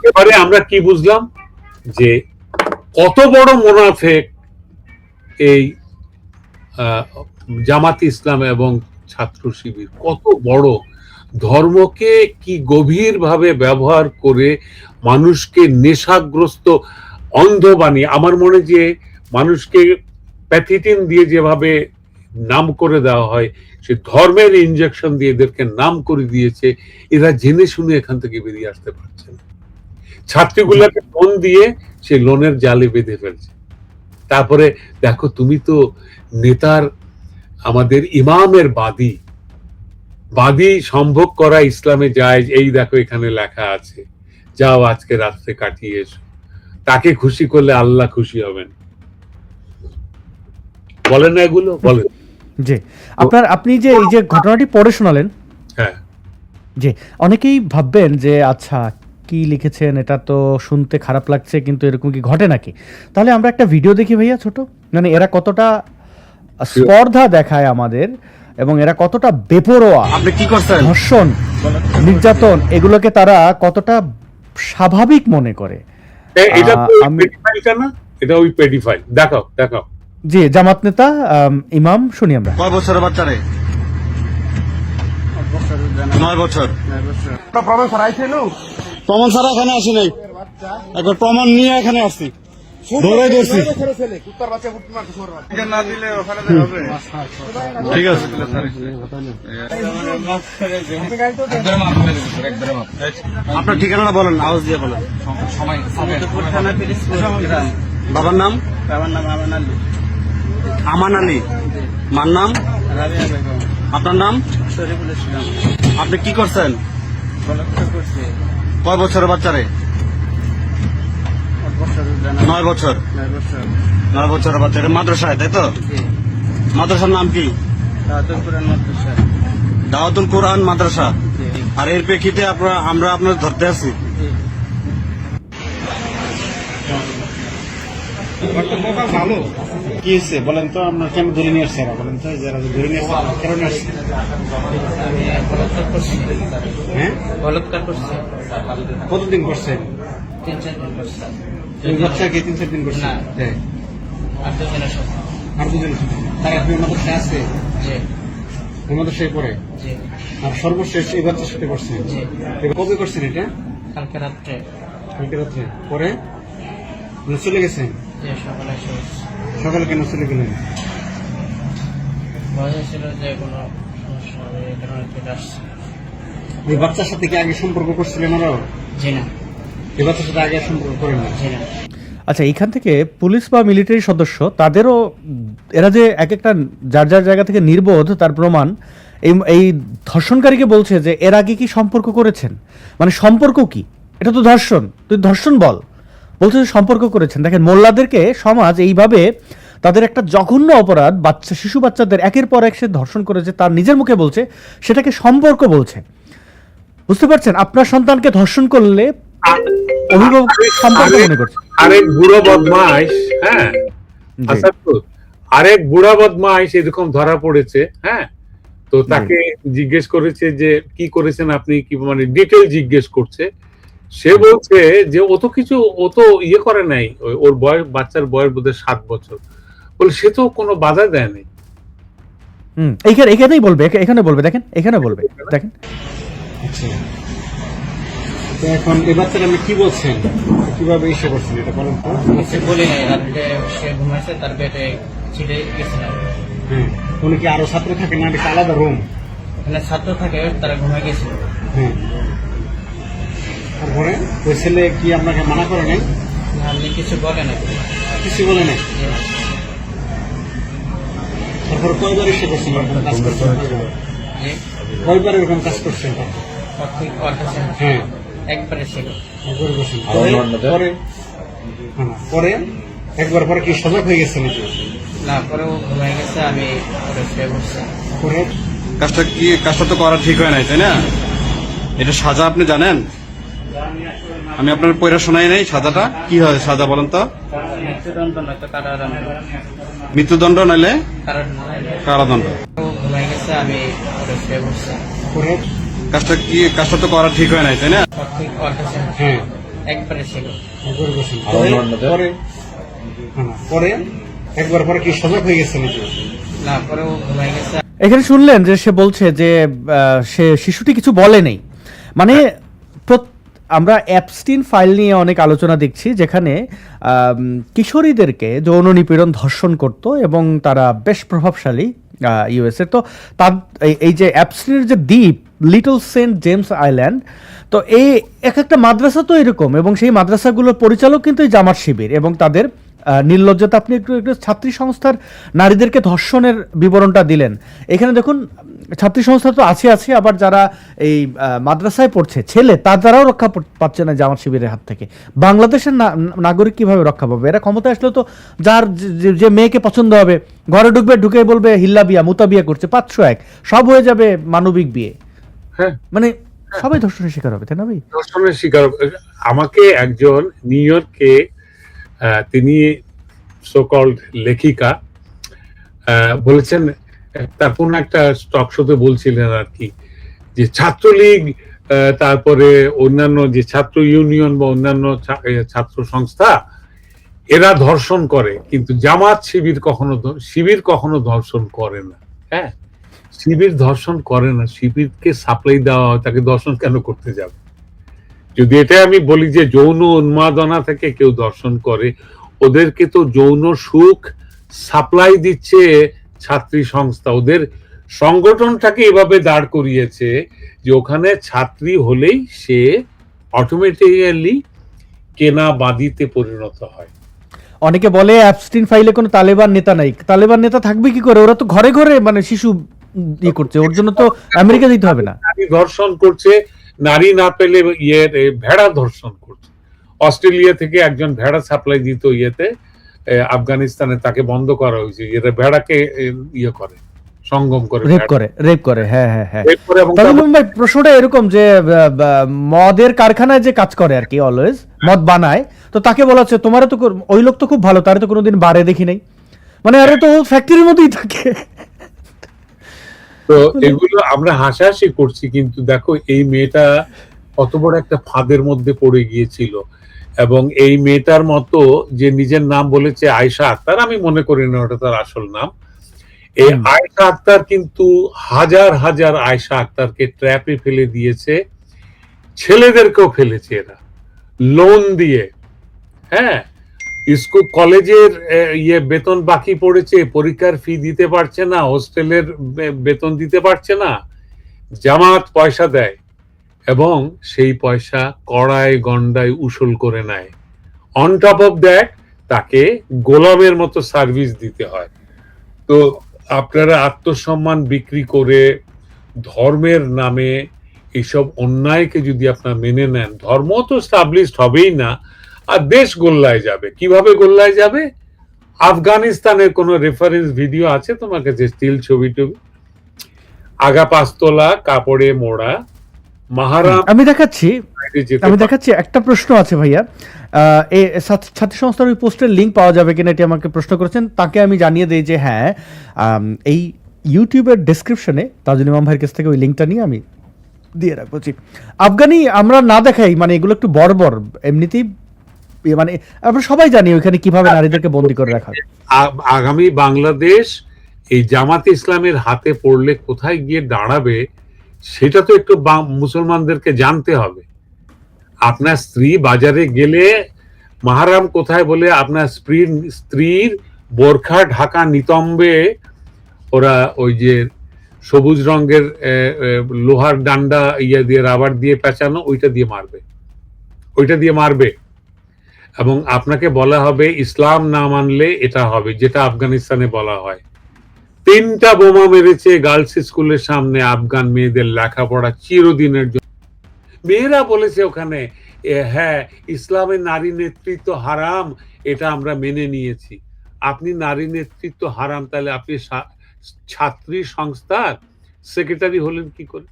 A: এবারে আমরা কি বুঝলাম যে কত বড় মুনাফিক এই জামাত ইসলাম এবং ছাত্র শিবির, কত বড় ধর্মকে কি গভীর ভাবে ব্যবহার করে মানুষকে নেশাগ্রস্ত অন্ধ বানিয়ে, আমার মনে যে মানুষকে প্যাথিটিন দিয়ে যেভাবে নাম করে দেওয়া হয় সে ধর্মের ইনজেকশন দিয়ে এদেরকে নাম করে দিয়েছে। এরা জেনে শুনে এখান থেকে বেরিয়ে আসতে পারছে না। ছাত্রীগুলোকে লোন দিয়ে সে লোনের জালে বেঁধে ফেলছে। তারপরে দেখো তুমি তো নেতার আমাদের ইমামের বাদী, বাদী সম্ভোগ করা ইসলামে যায়, এই দেখো এখানে লেখা আছে, যাও আজকে রাত্রে কাটিয়ে এসো। তাকে খুশি করলে আল্লাহ খুশি হবেন, বলেন না এগুলো? বলেন।
B: জি, আপনি যে এই যে ঘটনাটি পড়ে শোনালেন,
A: হ্যাঁ,
B: জি, অনেকেই ভাববেন যে আচ্ছা কি লিখেছেন, এটা তো শুনতে খারাপ লাগছে, কিন্তু এরকম কি ঘটে নাকি? তাহলে আমরা একটা ভিডিও দেখি ভাইয়া, ছোট, মানে এরা কতটা স্পর্ধা দেখায় আমাদের, এবং এরা কতটা বেপরোয়া,
D: আপনি কি করছেন?
B: ধর্ষণ, নির্যাতন, এগুলোকে তারা কতটা স্বাভাবিক মনে করে।
A: এটা পেডিফাইলটা না, এটা ওই পেডিফাইল। দেখাও দেখাও।
B: জি, জামাত নেতা ইমাম, শুনি আমরা।
D: কয় বছরের বাচ্চা রে? 9 বছর।
E: প্রমাণ ছাড়া আইছিল?
D: প্রমাণ ছাড়া এখানে আসি নাই, একবার প্রমাণ নিয়ে এখানে আসছি, ধরে ধরছি।
E: কুত্তার বাচ্চা কুত্তার মারতে সর বাচ্চা।
D: না দিলে ওখানে হবে। ঠিক আছে, আপনার ঠিকানাটা বলেন, আওয়াজ দিয়ে বলেন। বাবার নাম?
E: আমার নাম আমান আলী।
D: আমান আলী। মার নাম?
E: রাবিয়া বেগম।
D: আপনার নাম?
E: শরীফুল ইসলাম।
D: আপনি কি করছেন?
E: বলাৎকার করছে।
D: কয় বছরের বাচ্চা রে? 9 বছর। 9 বছরের বাচ্চা। এটা মাদ্রাসায়, তাই তো?
E: জি।
D: মাদ্রাসার নাম কি?
E: দাওয়াতুল কোরআন মাদ্রাসা।
D: দাওয়াতুল কোরআন মাদ্রাসা।
E: জি।
D: আর এর প্রেক্ষিতে আমরা আপনার ধরতে আসছি।
E: জি।
C: ভালো কি হয়েছে বলেন তো, আপনার কেন ধরে নিয়ে আসছে? বলেন তো, যারা ধরে নিয়ে আসছে কেন নিয়ে আসছে?
E: আমি বলাৎকার করছি।
C: হ্যাঁ,
E: বলাৎকার করছি।
C: কতদিন করছেন?
E: 3-4 দিন করছি।
C: ওই বাচ্চাকে 3-4 দিন করছেন?
E: না।
C: হ্যাঁ।
E: আর দুজনের সাথে।
C: আর দুজন তার আপনি মাদ্রাসায় আছে?
E: জি।
C: ওই মাদ্রাসায় পড়ে?
E: জি।
C: আর সর্বশেষ এই বাচ্চার সাথে করছেন?
E: জি।
C: এবার কবে করছেন এটা?
E: কালকে রাত্রে।
C: কালকে রাত্রে। পরে আপনি চলে গেছেন?
E: যে সকালে এসে বলছি।
C: সকালে কেন চলে গেলেন?
E: ভয় হয়েছিল যে কোনো সমস্যা হবে, এই কারণে চলে আসছি।
C: ওই বাচ্চার সাথে কি আগে সম্পর্ক করছিলেন আরো?
E: জি না।
C: এই বাচ্চার সাথে আগে সম্পর্ক করেন না?
E: জি না।
B: আচ্ছা, এইখান থেকে পুলিশ বা মিলিটারি সদস্য, তাদেরও এরা যে এক একটা যার যার জায়গা থেকে নির্বোধ তার প্রমাণ, এই ধর্ষণকারীকে বলছে যে এর আগে কি সম্পর্ক করেছেন, মানে সম্পর্ক কি, এটা তো ধর্ষণ, তুই ধর্ষণ বল, বলছে যে সম্পর্ক করেছেন। দেখেন, মোল্লাদেরকে সমাজ এইভাবে তাদের একটা জঘন্য অপরাধ, শিশু বাচ্চাদের একের পর এক সে ধর্ষণ করেছে, তার নিজের মুখে বলছে, সেটাকে সম্পর্ক বলছে। বুঝতে পারছেন? আপনার সন্তানকে ধর্ষণ করলে অভিভাবক সম্পর্ক মনে করছে।
A: আরেক বুড়ো বদমাইশ, হ্যাঁ, আরেক বুড়া বদমাইশ এরকম ধরা পড়েছে, হ্যাঁ, তো তাকে জিজ্ঞেস করেছে যে কি করেছেন আপনি, কি মানে ডিটেল জিজ্ঞেস করছে। সে বলছে যে ও তো কিছু, ও তো ইয়ে করে নাই, ওর বয়স, বাচ্চার বয়স বোধহয় 7 বছর, বলে সে তো কোনো বাধা দেয় নাই।
B: এখানেই বলবে, এখানে বলবে, দেখেন এখানে বলবে, দেখেন।
C: আচ্ছা, তো এখন এই বাচ্চাটা আপনি কি বলছেন, কিভাবে এসে করছেন এটা বলেন তো?
E: কিছু বলি নাই, রাত্রে সে ঘুমাইছে, তার বেডে ছিটে গেছিলাম।
C: হ্যাঁ, উনি কি আরো ছাত্র থাকে না, এটা আলাদা রুম?
E: এখানে ছাত্র থাকে, তারা ঘুমাই গেছিল।
C: হ্যাঁ, তারপরে ওই ছেলে কি আপনাকে মানা করে নাই?
E: আপনি কিছু বলে না।
C: কিছু বলে নাই?
E: জি না।
C: তারপর কয়বার এসে করছেন এরকম কাজ করছেন?
E: জি।
C: কয়বার এরকম কাজ করছেন?
E: ওর কাছে
C: হ্যাঁ,
E: একবারে ছিল।
C: একবার করছেন। পরে পরে একবার পরে কি সজাগ হয়ে গেছে নাকি?
E: না, পরে ও ঘুমাই গেছে, আমি ওরে শুয়ে বসছি।
C: পরে
D: কাজটা তো করা ঠিক হয় নাই, তাই না? এটা সাজা আপনি জানেন? আমি আপনার পয়রা শোনাই নাই। সাজাটা কি হয়? সাজা বলেন তো।
E: মৃত্যুদণ্ড নয়তো কারাদণ্ড।
D: মৃত্যুদণ্ড নাইলে কারাদণ্ড।
E: ও ঘুমাই গেছে, আমি ওরে শুয়ে বসছি।
C: পরে
D: কাজটা তো করা ঠিক হয় নাই, তাই না?
E: ওর কাছে
C: হ্যাঁ,
E: একবারে ছিল।
C: একবার করছেন। পরে পরে একবার পরে কি সজাগ হয়ে গেছে নাকি?
E: না, পরে ও ঘুমাই গেছে।
B: এখানে শুনলেন যে সে বলছে যে সে শিশুটি কিছু বলে নেই, মানে আমরা অ্যাপস্টিন ফাইল নিয়ে অনেক আলোচনা দেখছি, যেখানে কিশোরীদেরকে যৌন নিপীড়ন, ধর্ষণ করত, এবং তারা বেশ প্রভাবশালী ইউএসএ। তো তার এই যে অ্যাপস্টিনের যে দ্বীপ, লিটল সেন্ট জেমস আইল্যান্ড, তো এই এক একটা মাদ্রাসা তো এরকম, এবং সেই মাদ্রাসাগুলোর পরিচালক কিন্তু এই জামাত শিবির, এবং তাদের নির্লজ্জতা। আপনি একটু একটু ছাত্রী সংস্থার নারীদেরকে ধর্ষণের বিবরণটা দিলেন। এখানে দেখুন, ছাত্রী সংস্থা তো আছে, আবার যারা এই মাদ্রাসায় পড়ছে ছেলে, তারাও রক্ষা পাচ্ছে না জামাত শিবিরের হাত থেকে। বাংলাদেশের নাগরিক কিভাবে রক্ষা পাবে? এরা ক্ষমতায় আসলে তো যার যে মেয়েকে পছন্দ হবে ঘরে ঢুকে বলবে হিল্লা বিয়া, মুতা বিয়া করছে, 501 সব হয়ে যাবে মানবিক বিয়ে।
A: হ্যাঁ,
B: মানে সবাই ধর্ষণের শিকার হবে, তাই না ভাই?
A: ধর্ষণের শিকার। আমাকে একজন নিউ ইয়র্কে, তিনি সো কল্ড লেখিকা, বলেছেন, তার কোন একটা টক শোতে বলছিলেন আর কি, যে ছাত্রলীগ, তারপরে অন্যান্য যে ছাত্র ইউনিয়ন বা অন্যান্য ছাত্র সংস্থা, এরা ধর্ষণ করে, কিন্তু জামাত শিবির কখনো ধর্ষণ করে না। হ্যাঁ, শিবির ধর্ষণ করে না, শিবিরকে সাপ্লাই দেওয়া হয়, তাকে ধর্ষণ কেন করতে যাবে? যদি এটা আমি বলি যে যৌন উন্মাদনা থেকে কেউ দর্শন করে, ওদেরকে তো যৌন সুখ সাপ্লাই দিচ্ছে ছাত্রী সংস্থা, ওদের সংগঠনটাকে এভাবে দাঁড় করিয়েছে যে ওখানে ছাত্রী হলেই সে অটোমেটিক্যালি কেনা বাদিতে পরিণত হয়।
B: অনেকে বলে অ্যাবস্টিন ফাইলে কোনো তালেবান নেতা নাই। তালেবান নেতা থাকবে কি করে? ওরা তো ঘরে ঘরে মানে শিশু ইয়ে করছে, ওর জন্য তো আমেরিকা দিতে হবে না।
A: নারী ধর্ষণ করছে, নারী না পেলে ভেড়া ধর্ষণ করছে। অস্ট্রেলিয়া থেকে একজন ভেড়া সাপ্লাই দিত আফগানিস্তানে, তাকে বন্ধ করা হয়েছে। এরা ভেড়াকে ইয়ে করে, সঙ্গম করে,
B: রেপ করে। হ্যাঁ। তবে ভাই প্রশ্নটা এরকম যে মদের কারখানায় যে কাজ করে আর কি, অলওয়েজ মদ বানায়, তো তাকে বলা হচ্ছে তোমার তো ওই লোক তো খুব ভালো, তারে তো কোনোদিন বারে দেখি নাই। মানে আরে তো ফ্যাক্টরির মধ্যেই থাকে।
A: তো এগুলো আমরা হাসাহাসি করছি, কিন্তু দেখো এই মেয়েটা কত বড় একটা ফাঁদের মধ্যে পড়ে গিয়েছিল। এবং এই মেয়েটার মতো যে নিজের নাম বলেছে আয়েশা আক্তার, আমি মনে করি না ওটা তার আসল নাম। এই আয়েশা আক্তার কিন্তু হাজার হাজার আয়েশা আক্তারকে ট্র্যাপে ফেলে দিয়েছে, ছেলেদেরকেও ফেলেছে এরা লোন দিয়ে। হ্যাঁ, স্কুল কলেজের বেতন বাকি পড়েছে, পরীক্ষার ফি দিতে পারছে না, হোস্টেলের বেতন দিতে পারছে না, জামাত পয়সা দেয় এবং সেই পয়সা কড়ায় গন্ডায় উসুল করে নেয়। অন টপ অফ দ্যাট তাকে গোলামের মতো সার্ভিস দিতে হয়। তো আপনারা আত্মসম্মান বিক্রি করে ধর্মের নামে এইসব অন্যায়কে যদি আপনারা মেনে নেন, ধর্ম তো স্টাবলিশড হবেই না, আর দেশ গোল্লায় যাবে। কিভাবে গোল্লায় যাবে? আফগানিস্তানের কোন রেফারেন্স ভিডিও আছে তোমার কাছে? স্টিল ছবি টবি, আগা পাঁচতলা কাপড়ে মোড়া মাহারাম।
B: আমি দেখাচ্ছি একটা প্রশ্ন আছে ভাইয়া। এই ছাত্রী সংস্থার ওই পোস্টের লিঙ্ক পাওয়া যাবে কিনা, এটি আমাকে প্রশ্ন করেছেন। তাকে আমি জানিয়ে দিই যে হ্যাঁ, এই ইউটিউবের ডেসক্রিপশনে তাজুল ইমাম ভাইয়ের কাছ থেকে ওই লিঙ্কটা নিয়ে আমি দিয়ে রাখবো। আফগানি আমরা না দেখাই, মানে এগুলো একটু বর্বর এমনিতেই, মানে আমরা সবাই জানি ওইখানে কিভাবে নারীদেরকে বন্দী করে রাখা।
A: আগামী বাংলাদেশ এই জামাত ইসলামের হাতে পড়লে কোথায় গিয়ে দাঁড়াবে সেটা তো একটু মুসলমানদেরকে জানতে হবে। আপনার স্ত্রী বাজারে গেলে মাহারাম কোথায় বলে আপনার স্ত্রীর বোরখা ঢাকা নিতম্বে ওরা ওই যে সবুজ রঙের লোহার ডান্ডা দিয়ে রাবার দিয়ে পেঁচানো, ওইটা দিয়ে মারবে। এবং আপনাকে বলা হবে ইসলাম না মানলে এটা হবে, যেটা আফগানিস্তানে বলা হয়। 3টা বোমা মেরেছে গার্লস স্কুলের সামনে, আফগান মেয়েদের লেখাপড়া চিরদিনের জন্য। মেয়েরা বলেছে ওখানে, হ্যাঁ ইসলামের নারী নেতৃত্ব হারাম, এটা আমরা মেনে নিয়েছি। আপনি নারী নেতৃত্ব হারাম, তাহলে আপনি ছাত্রী সংস্থার সেক্রেটারি হলেন কি করে?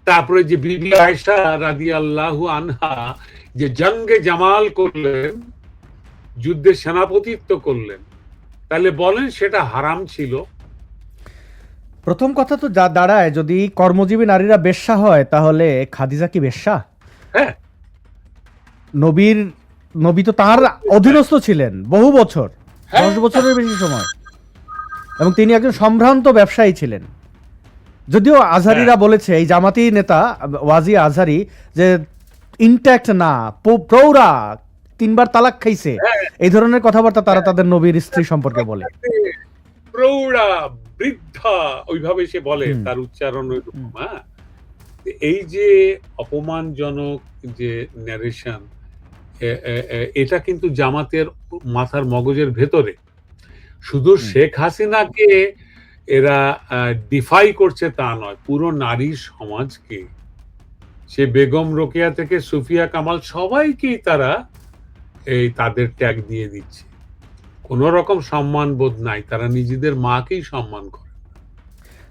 A: তারপরে যে বিবি আয়েশা রাদিয়াল্লাহু আনহা যে জঙ্গে জামাল করলেন, যুদ্ধে সেনাপতিত্ব করলেন, তাহলে বলেন সেটা হারাম ছিল?
B: প্রথম কথা তো যা দাঁড়ায়, যদি কর্মজীবী নারীরা বেশ্যা হয় তাহলে খাদিজা কি বেশ্যা?
A: হ্যাঁ,
B: নবী তো তার অধীনস্থ ছিলেন বহু বছর, 10 বছরের বেশি সময়, এবং তিনি একজন সম্ভ্রান্ত ব্যবসায়ী ছিলেন। যদিও আজহারিরা বলেছে, এই জামাতি নেতা ওয়াজি আজহারি, যে ইনট্যাক্ট না, প্রৌঢ়া, 3বার তালাক খাইছে, এই ধরনের কথাবার্তা তারা তাদের নবীর স্ত্রী সম্পর্কে বলে।
A: প্রৌঢ়া, বৃদ্ধা, ওইভাবে সে বলে, তার উচ্চারণ ওইরকম। হ্যাঁ, এই যে অপমানজনক যে ন্যারেশন, এটা কিন্তু জামাতের মাথার মগজের ভেতরে। শুধু শেখ হাসিনাকে এরা ডিফাই করছে তা নয়, পুরো নারী সমাজকে, সে বেগম রোকেয়া থেকে সুফিয়া কামাল সবাইকেই তারা তাদের ট্যাগ দিয়ে দিচ্ছে। কোন রকম সম্মান বোধ নাই, তারা নিজেদের মাকেই সম্মান করে।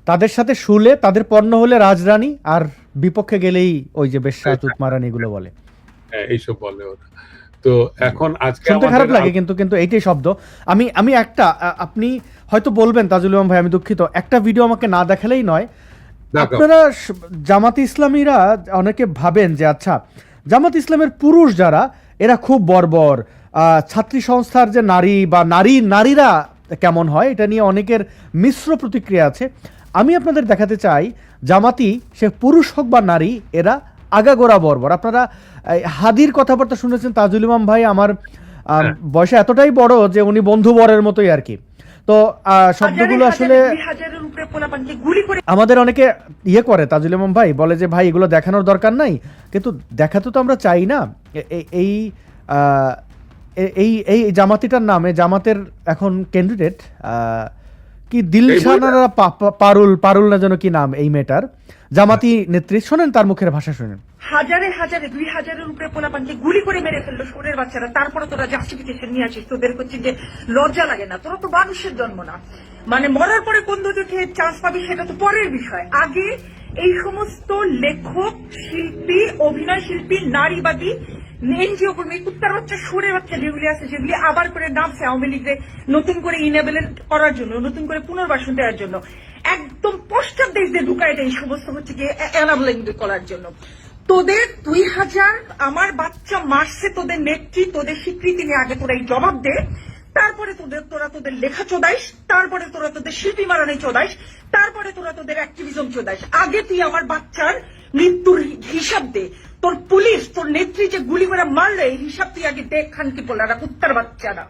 B: তাদের সাথে শুলে তাদের পণ্য হলে রাজরানী, আর বিপক্ষে গেলেই ওই যে বেশ্যা চুতমারানি গুলো বলে,
A: এইসব বলে ওরা। তো এখন আজকে
B: শুনতে খারাপ লাগে, কিন্তু এইটাই শব্দ। আমি একটা, আপনি হয়তো বলবেন তাজুল ইমাম ভাই, আমি দুঃখিত, একটা ভিডিও আমাকে না দেখালেই নয়। আপনারা জামাত ইসলামীরা অনেকে ভাবেন যে আচ্ছা জামাত ইসলামের পুরুষ যারা এরা খুব বর্বর, ছাত্রী সংস্থার যে নারী বা নারীরা কেমন হয় এটা নিয়ে অনেকের মিশ্র প্রতিক্রিয়া আছে। আমি আপনাদের দেখাতে চাই জামাতি সে পুরুষ হোক বা নারী এরা আগাগোড়া বর্বর। আপনারা হাদির কথাবার্তা শুনেছেন, তাজুল ইমাম ভাই আমার বয়সে এতটাই বড় যে উনি বন্ধুবরের মতোই আর কি। তো শব্দগুলো আসলে আমাদের অনেকে ইয়ে করে, তাজুল ইমাম ভাই বলে যে ভাই এগুলো দেখানোর দরকার নাই, কিন্তু দেখাতে তো আমরা চাই না। এই এই এই জামাতিটার নামে, জামাতের এখন ক্যান্ডিডেট কি দিলশানা পারুল না যেন কি নাম এই মেয়েটার, জামাতি নেত্রী, শোনেন তার মুখের ভাষা শুনেন।
F: হাজারে 2000-এর উপরে পোলাপানকে গুলি করে মেরে ফেললো শোরের বাচ্চারা, তারপরে তোরা জাস্টিফিকেশন নিয়ে আসিস, তোদের হচ্ছে যে লজ্জা লাগে না? তোরা তো মানুষের জন্ম না, মানে মরার পরে কোন দুটোকে চান্স পাবি সেটা তো পরের বিষয়। আগে এই সমস্ত লেখক, শিল্পী, অভিনয় শিল্পী, নারীবাদী, এনজিও কর্মী, কুত্তার বাচ্চা, সুরের বাচ্চা যেগুলি আছে, যেগুলি আবার করে নামছে আওয়ামী লীগের নতুন করে ইনেবল করার জন্য, নতুন করে পুনর্বাসন দেওয়ার জন্য, একদম পশ্চাৎ দেশ দিয়ে ঢুকায় এই সমস্ত হচ্ছে গিয়ে এনাবলিং করার জন্য। তোদের 2000 আমার বাচ্চা মারছে, তোদের নেত্রী, তোদের স্বীকৃতি নিয়ে আগে তোরা এই জবাব দে, তারপরে তোরা তোদের লেখা চোদাইস, তারপরে তোরা তোদের শিল্পী মারানি চোদাইস, তারপরে তোরা তোদের অ্যাক্টিভিজম চোদাইস। আগে তুই আমার বাচ্চার মৃত্যুর হিসাব দে, তোর পুলিশ, তোর নেত্রী যে গুলি করে মারলে এই হিসাব তুই আগে দেখ, খানকি পোলারা, কুত্তার বাচ্চারা।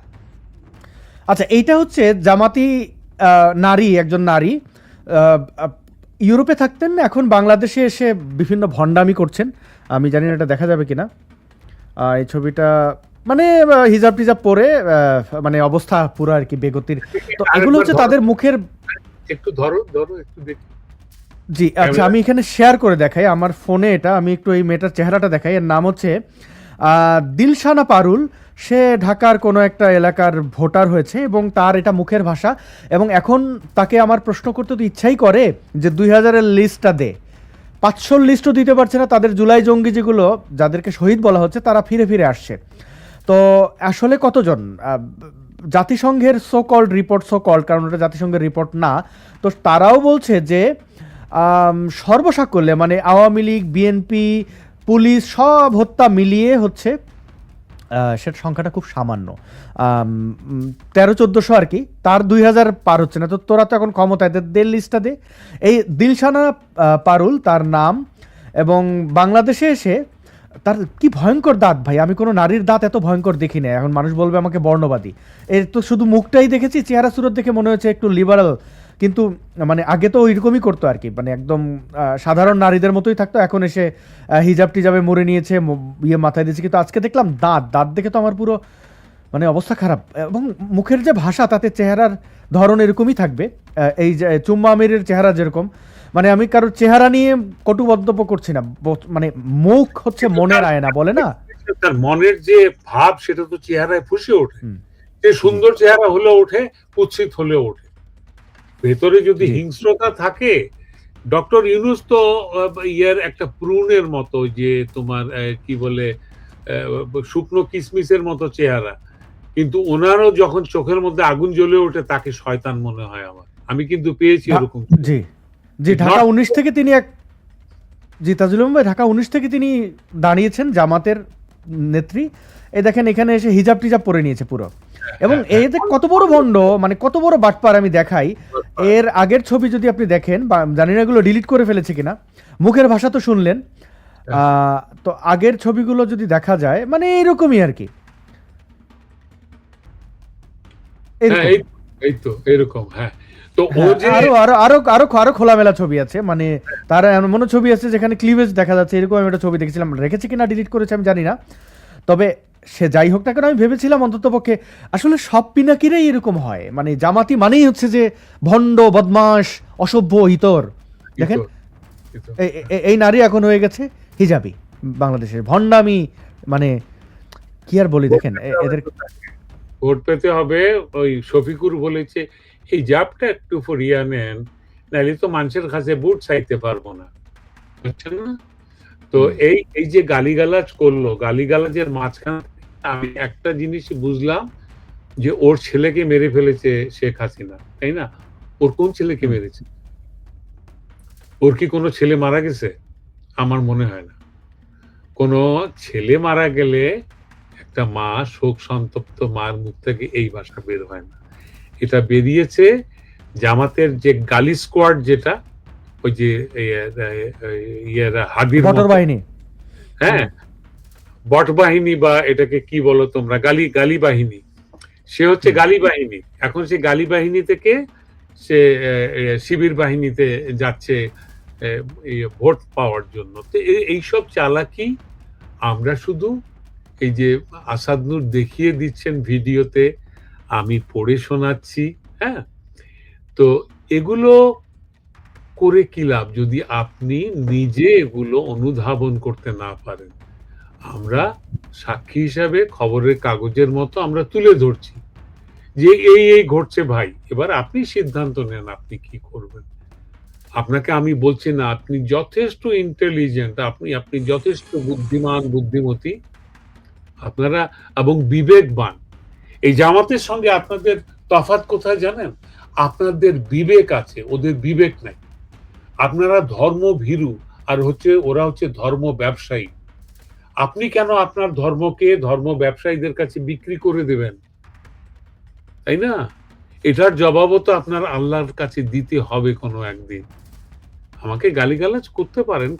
B: আচ্ছা, এইটা হচ্ছে জামাতি নারী, একজন নারী ইউরোপে থাকতেন, এখন বাংলাদেশে এসে বিভিন্ন ভণ্ডামি করছেন। আমি জানি না এটা দেখা যাবে কিনা, এই ছবিটা মানে হিজাব টিজাব পরে মানে অবস্থা পুরো আর কি বেগতির। তো এগুলো হচ্ছে তাদের মুখের,
A: একটু ধরো একটু দেখি।
B: জি আচ্ছা, আমি এখানে শেয়ার করে দেখাই আমার ফোনে, এটা আমি একটু এই মেয়েটার চেহারাটা দেখাই। এর নাম হচ্ছে দিলশানা পারুল। সে ঢাকার কোনো একটা এলাকার ভোটার হয়েছে এবং তার এটা মুখের ভাষা। এবং এখন তাকে আমার প্রশ্ন করতে তো ইচ্ছাই করে যে 2000-এর লিস্টটা দে, 500 লিস্টও দিতে পারছে না। তাদের জুলাই জঙ্গি যেগুলো, যাদেরকে শহীদ বলা হচ্ছে, তারা ফিরে আসছে। তো আসলে কতজন জাতিসংঘের সো কল্ড রিপোর্ট, কারণ ওটা জাতিসংঘের রিপোর্ট না, তো তারাও বলছে যে সর্বসাকল্যে মানে আওয়ামী লীগ, বিএনপি, পুলিশ সব হত্যা মিলিয়ে হচ্ছে সেটা সংখ্যাটা খুব সামান্য, 1300-1400 আর কি, তার 2000 পার হচ্ছে না। তো তোরা তো এখন ক্ষমতায়, দে লিস্টটা দে। এই দিলশানা পারুল তার নাম, এবং বাংলাদেশে এসে তার কি ভয়ঙ্কর দাঁত ভাই, আমি কোনো নারীর দাঁত এত ভয়ঙ্কর দেখি না। এখন মানুষ বলবে আমাকে বর্ণবাদী, এর তো শুধু মুখটাই দেখেছি, চেহারা সুরত দেখে মনে হচ্ছে একটু লিবারাল, কিন্তু মানে আগে তো ওইরকমই করতো আর কি, মানে একদম সাধারণ নারীদের মতোই থাকতো। এখন এসে হিজাব টিজাবে মরে নিয়েছে, ইয়ে মাথায় দিয়েছে, কিন্তু আজকে দেখলাম দাঁত দেখে তো আমার পুরো মানে অবস্থা খারাপ। এবং মুখের যে ভাষা, তাতে চেহারার ধরন এরকমই থাকবে। এই যে চুম্মা আমিরের চেহারা যেরকম, মানে আমি কারোর চেহারা নিয়ে কটু মন্তব্য করছি না, মানে মুখ হচ্ছে মনের আয়না বলে না,
A: তার মনের যে ভাব সেটা তো চেহারায় ফুসে ওঠে। যে সুন্দর চেহারা হলেও ওঠে, কুৎসিত হলেও ওঠে। ভেতরে যদি হিংস্রতা থাকে, ডক্টর ইউনূস তো ইয়ার একটা প্রুনের মতো, যে তোমার কি বলে শুকনো কিসমিসের মতো চেহারা, কিন্তু ওনারও যখন চোখের মধ্যে আগুন জ্বলে ওঠে তাকে শয়তান মনে হয় আমার। আমি কিন্তু পেয়েছি এরকম।
B: জি ঢাকা 19 থেকে তিনি জি তাজুল ইমাম ভাই, ঢাকা 19 থেকে তিনি দাঁড়িয়েছেন জামাতের নেত্রী। এই দেখেন এখানে এসে হিজাব টিজাব পরে নিয়েছে পুরো, এবং এতে কত বড় ভণ্ড, মানে কত বড় বাটপার আমি দেখাই। এর আগের ছবি যদি আপনি দেখেন, জানি না এগুলো ডিলিট করে ফেলেছে কিনা, মুখের ভাষা তো শুনলেন, তো আগের ছবিগুলো যদি দেখা যায় মানে এরকমই আর কি,
A: এই তো এরকম। হ্যাঁ, তো
B: আরো খোলামেলা ছবি আছে, মানে তার এমন ছবি আছে যেখানে ক্লিভেজ দেখা যাচ্ছে, এরকম আমি একটা ছবি দেখেছিলাম, রেখেছি কিনা ডিলিট করেছে আমি জানি না। তবে সে যাই হোক না কেন, আমি ভেবেছিলাম অন্ততপক্ষে আসলে সব পিনাকিরাই এরকম হয়, মানে জামাতি মানেই হচ্ছে যে ভণ্ড, বদমাশ, অসভ্য, ইতর। দেখেন এই নারী এখন হয়ে গেছে হিজাবি, বাংলাদেশের ভণ্ডামি, মানে কি আর বলি। দেখেন এদের
A: ভোট পেতে হবে। ওই শফিকুর বলেছে এই জাবটা একটু ফরিয়া নেন, নাহলে তো মানুষের কাছে বুট চাইতে পারবো না, বুঝছেন না? তো এই যে গালিগালাজ করলো, গালিগালাজের মাঝখানে আমি একটা জিনিসই বুঝলাম যে ওর ছেলেকে মেরে ফেলেছে শেখ হাসিনা, তাই না? ওর কোন ছেলেকে মেরেছে? ওর কি কোনো ছেলে মারা গেছে? আমার মনে হয় না। কোনো ছেলে মারা গেলে একটা মা, শোক সন্তপ্ত মার মুখ থেকে এই ভাষা বের হয় না। এটা বেরিয়েছে জামাতের যে গালি স্কোয়াড, যেটা ওই যে হাদির
B: বটর বাহিনী,
A: হ্যাঁ, বট বাহিনী বা এটাকে কি বলো তোমরা, গালি বাহিনী। সে হচ্ছে গালি বাহিনী। এখন সে গালি বাহিনী থেকে সে শিবির বাহিনীতে যাচ্ছে ভোট পাওয়ার জন্য। তো এইসব চালাকি আমরা শুধু এই যে আসাদ নূর দেখিয়ে দিচ্ছেন ভিডিওতে, আমি পড়ে শোনাচ্ছি, হ্যাঁ। তো এগুলো করে কি লাভ যদি আপনি নিজে এগুলো অনুধাবন করতে না পারেন? আমরা সাক্ষী হিসাবে খবরের কাগজের মতো আমরা তুলে ধরছি যে এই ঘটছে ভাই, এবার আপনি সিদ্ধান্ত নেন আপনি কি করবেন। আপনাকে আমি বলছি না, আপনি যথেষ্ট ইন্টেলিজেন্ট, আপনি যথেষ্ট বুদ্ধিমান, বুদ্ধিমতী আপনারা, এবং বিবেকবান। এই জামাতের সঙ্গে আপনাদের তফাৎ কোথায় জানেন? আপনাদের বিবেক আছে, ওদের বিবেক নাই। আপনারা ধর্ম ভীরু, আর ওরা হচ্ছে ধর্ম ব্যবসায়ী। আপনি কেন আপনার ধর্মকে ধর্ম ব্যবসায়ীদের কাছে বিক্রি করে দেবেন, তাই না? এটার জবাবও তো আপনার আল্লাহর কাছে দিতে হবে কোনো একদিন। আমাকে গালিগালাজ করতে পারেন,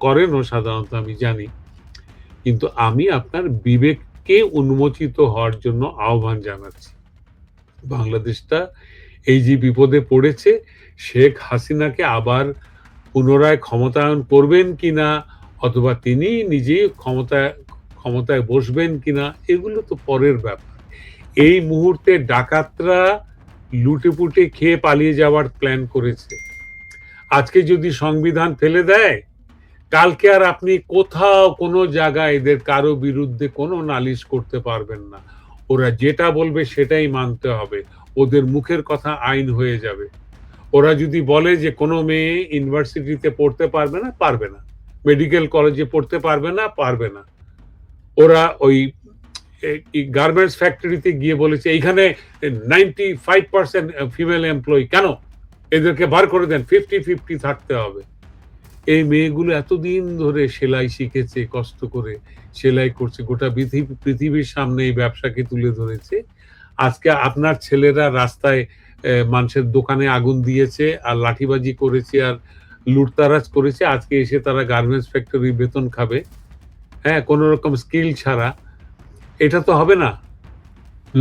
A: করেনও সাধারণত, আমি জানি, কিন্তু আমি আপনার বিবেককে উন্মোচিত হওয়ার জন্য আহ্বান জানাচ্ছি। বাংলাদেশটা এই যে বিপদে পড়েছে, শেখ হাসিনাকে আবার পুনরায় ক্ষমতায়ন করবেন কিনা, অথবা তিনি নিজেই ক্ষমতায় বসবেন কিনা, এগুলো তো পরের ব্যাপার। এই মুহূর্তে ডাকাতরা লুটেপুটে খেয়ে পালিয়ে যাওয়ার প্ল্যান করেছে। আজকে যদি সংবিধান ফেলে দেয়, কালকে আর আপনি কোথাও কোনো জায়গায় এদের কারো বিরুদ্ধে কোনো নালিশ করতে পারবেন না। ওরা যেটা বলবে সেটাই মানতে হবে, ওদের মুখের কথা আইন হয়ে যাবে। ওরা যদি বলে যে কোনো মেয়ে ইউনিভার্সিটিতে পড়তে পারবে না, পারবে না। মেডিকেল কলেজে পড়তে পারবে না, পারবে না। ওরা ওই গার্মেন্টস ফ্যাক্টরিতে গিয়ে বলেছে এইখানে 95% ফিমেল এমপ্লয়ি, কেন এদেরকে বার করে দেন, 50-50 থাকতে হবে। এই মেয়েগুলো এতদিন ধরে সেলাই শিখেছে, কষ্ট করে সেলাই করছে, গোটা পৃথিবীর সামনে এই ব্যবসাকে তুলে ধরেছে। আজকে আপনার ছেলেরা রাস্তায় মানুষের দোকানে আগুন দিয়েছে, আর লাঠিবাজি করেছে, আর লুটতারাজ করেছে। আজকে এসে তারা গার্মেন্টস ফ্যাক্টরি বেতন খাবে, হ্যাঁ, কোনো রকম স্কিল ছাড়া। এটা তো হবে না।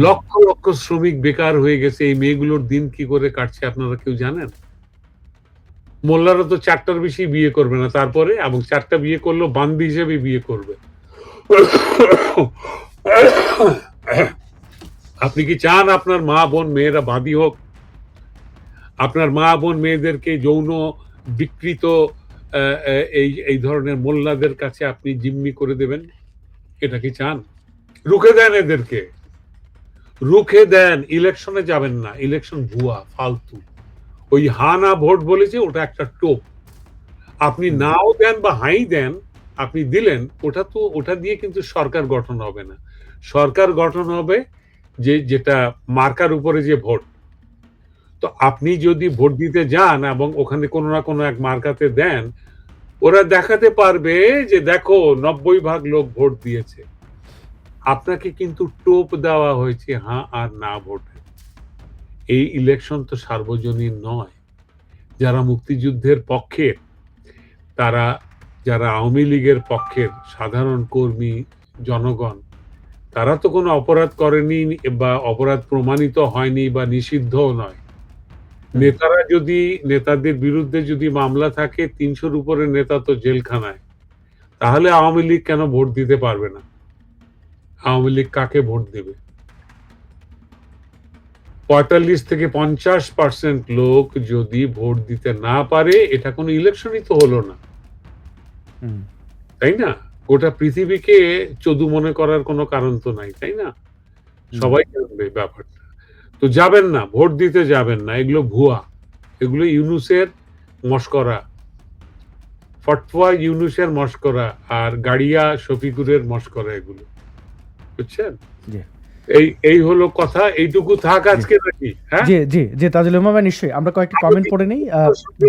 A: লক্ষ লক্ষ শ্রমিক বেকার হয়ে গেছে। এই মেয়েগুলোর দিন কি করে কাটছে আপনারা কেউ জানেন? মোল্লারা তো 4টার বেশি বিয়ে করবে না, তারপরে, এবং 4টা বিয়ে করলেও বান্দি হিসেবে বিয়ে করবে। আপনি কি চান আপনার মা বোন মেয়েরা বাদী হোক? আপনার মা বোন মেয়েদেরকে যৌন বিকৃত এই ধরনের মোল্লাদের কাছে আপনি জিম্মি করে দেবেন? এটা কি চান? রুখে দেন এদেরকে, রুখে দেন। ইলেকশনে যাবেন না, ইলেকশন ভুয়া, ফালতু। ওই হা না ভোট বলেছে, ওটা একটা টোপ। আপনি নাও দেন বা হাই দেন, আপনি দিলেন, ওটা দিয়ে কিন্তু সরকার গঠন হবে না। সরকার গঠন হবে যেটা মার্কার উপরে যে ভোট। তো আপনি যদি ভোট দিতে যান এবং ওখানে কোনো না কোনো এক মার্কাতে দেন, ওরা দেখাতে পারবে যে দেখো 90% লোক ভোট দিয়েছে। আপনাকে কিন্তু টোপ দেওয়া হয়েছে হ্যাঁ আর না ভোটে। এই ইলেকশন তো সার্বজনীন নয়। যারা মুক্তিযুদ্ধের পক্ষের, তারা, যারা আওয়ামী লীগের পক্ষের সাধারণ কর্মী, জনগণ, তারা তো কোনো অপরাধ করেনি বা অপরাধ প্রমাণিত হয়নি বা নিষিদ্ধও নয়। নেতাদের বিরুদ্ধে যদি মামলা থাকে, 300-র উপরে নেতা তো জেলখানায়। তাহলে আওয়ামী লীগ কেন ভোট দিতে পারবে না? আওয়ামী লীগ কাকে ভোট দেবে? 45 থেকে 50% লোক যদি ভোট দিতে না পারে, এটা কোনো ইলেকশনই তো হলো না, তাই না? গোটা পৃথিবীকে চদু মনে করার কোনো কারণ তো নাই, তাই না? সবাই জানবে ব্যাপারটা। তো যাবেন না, ভোট দিতে যাবেন না, এগুলো ভুয়া, এগুলো ইউনূসের মশকরা, ফটফুয়া ইউনূসের মশকরা আর গাড়িয়া শফিকুরের মশকরা এগুলো, বুঝছেন? এই হলো কথা, এইটুকু থাক আজকে নাকি? হ্যাঁ,
B: জি জি জি তাজুল ইমাম ভাই, নিশ্চয়ই আমরা কয়েকটি কমেন্ট পড়ে নেই।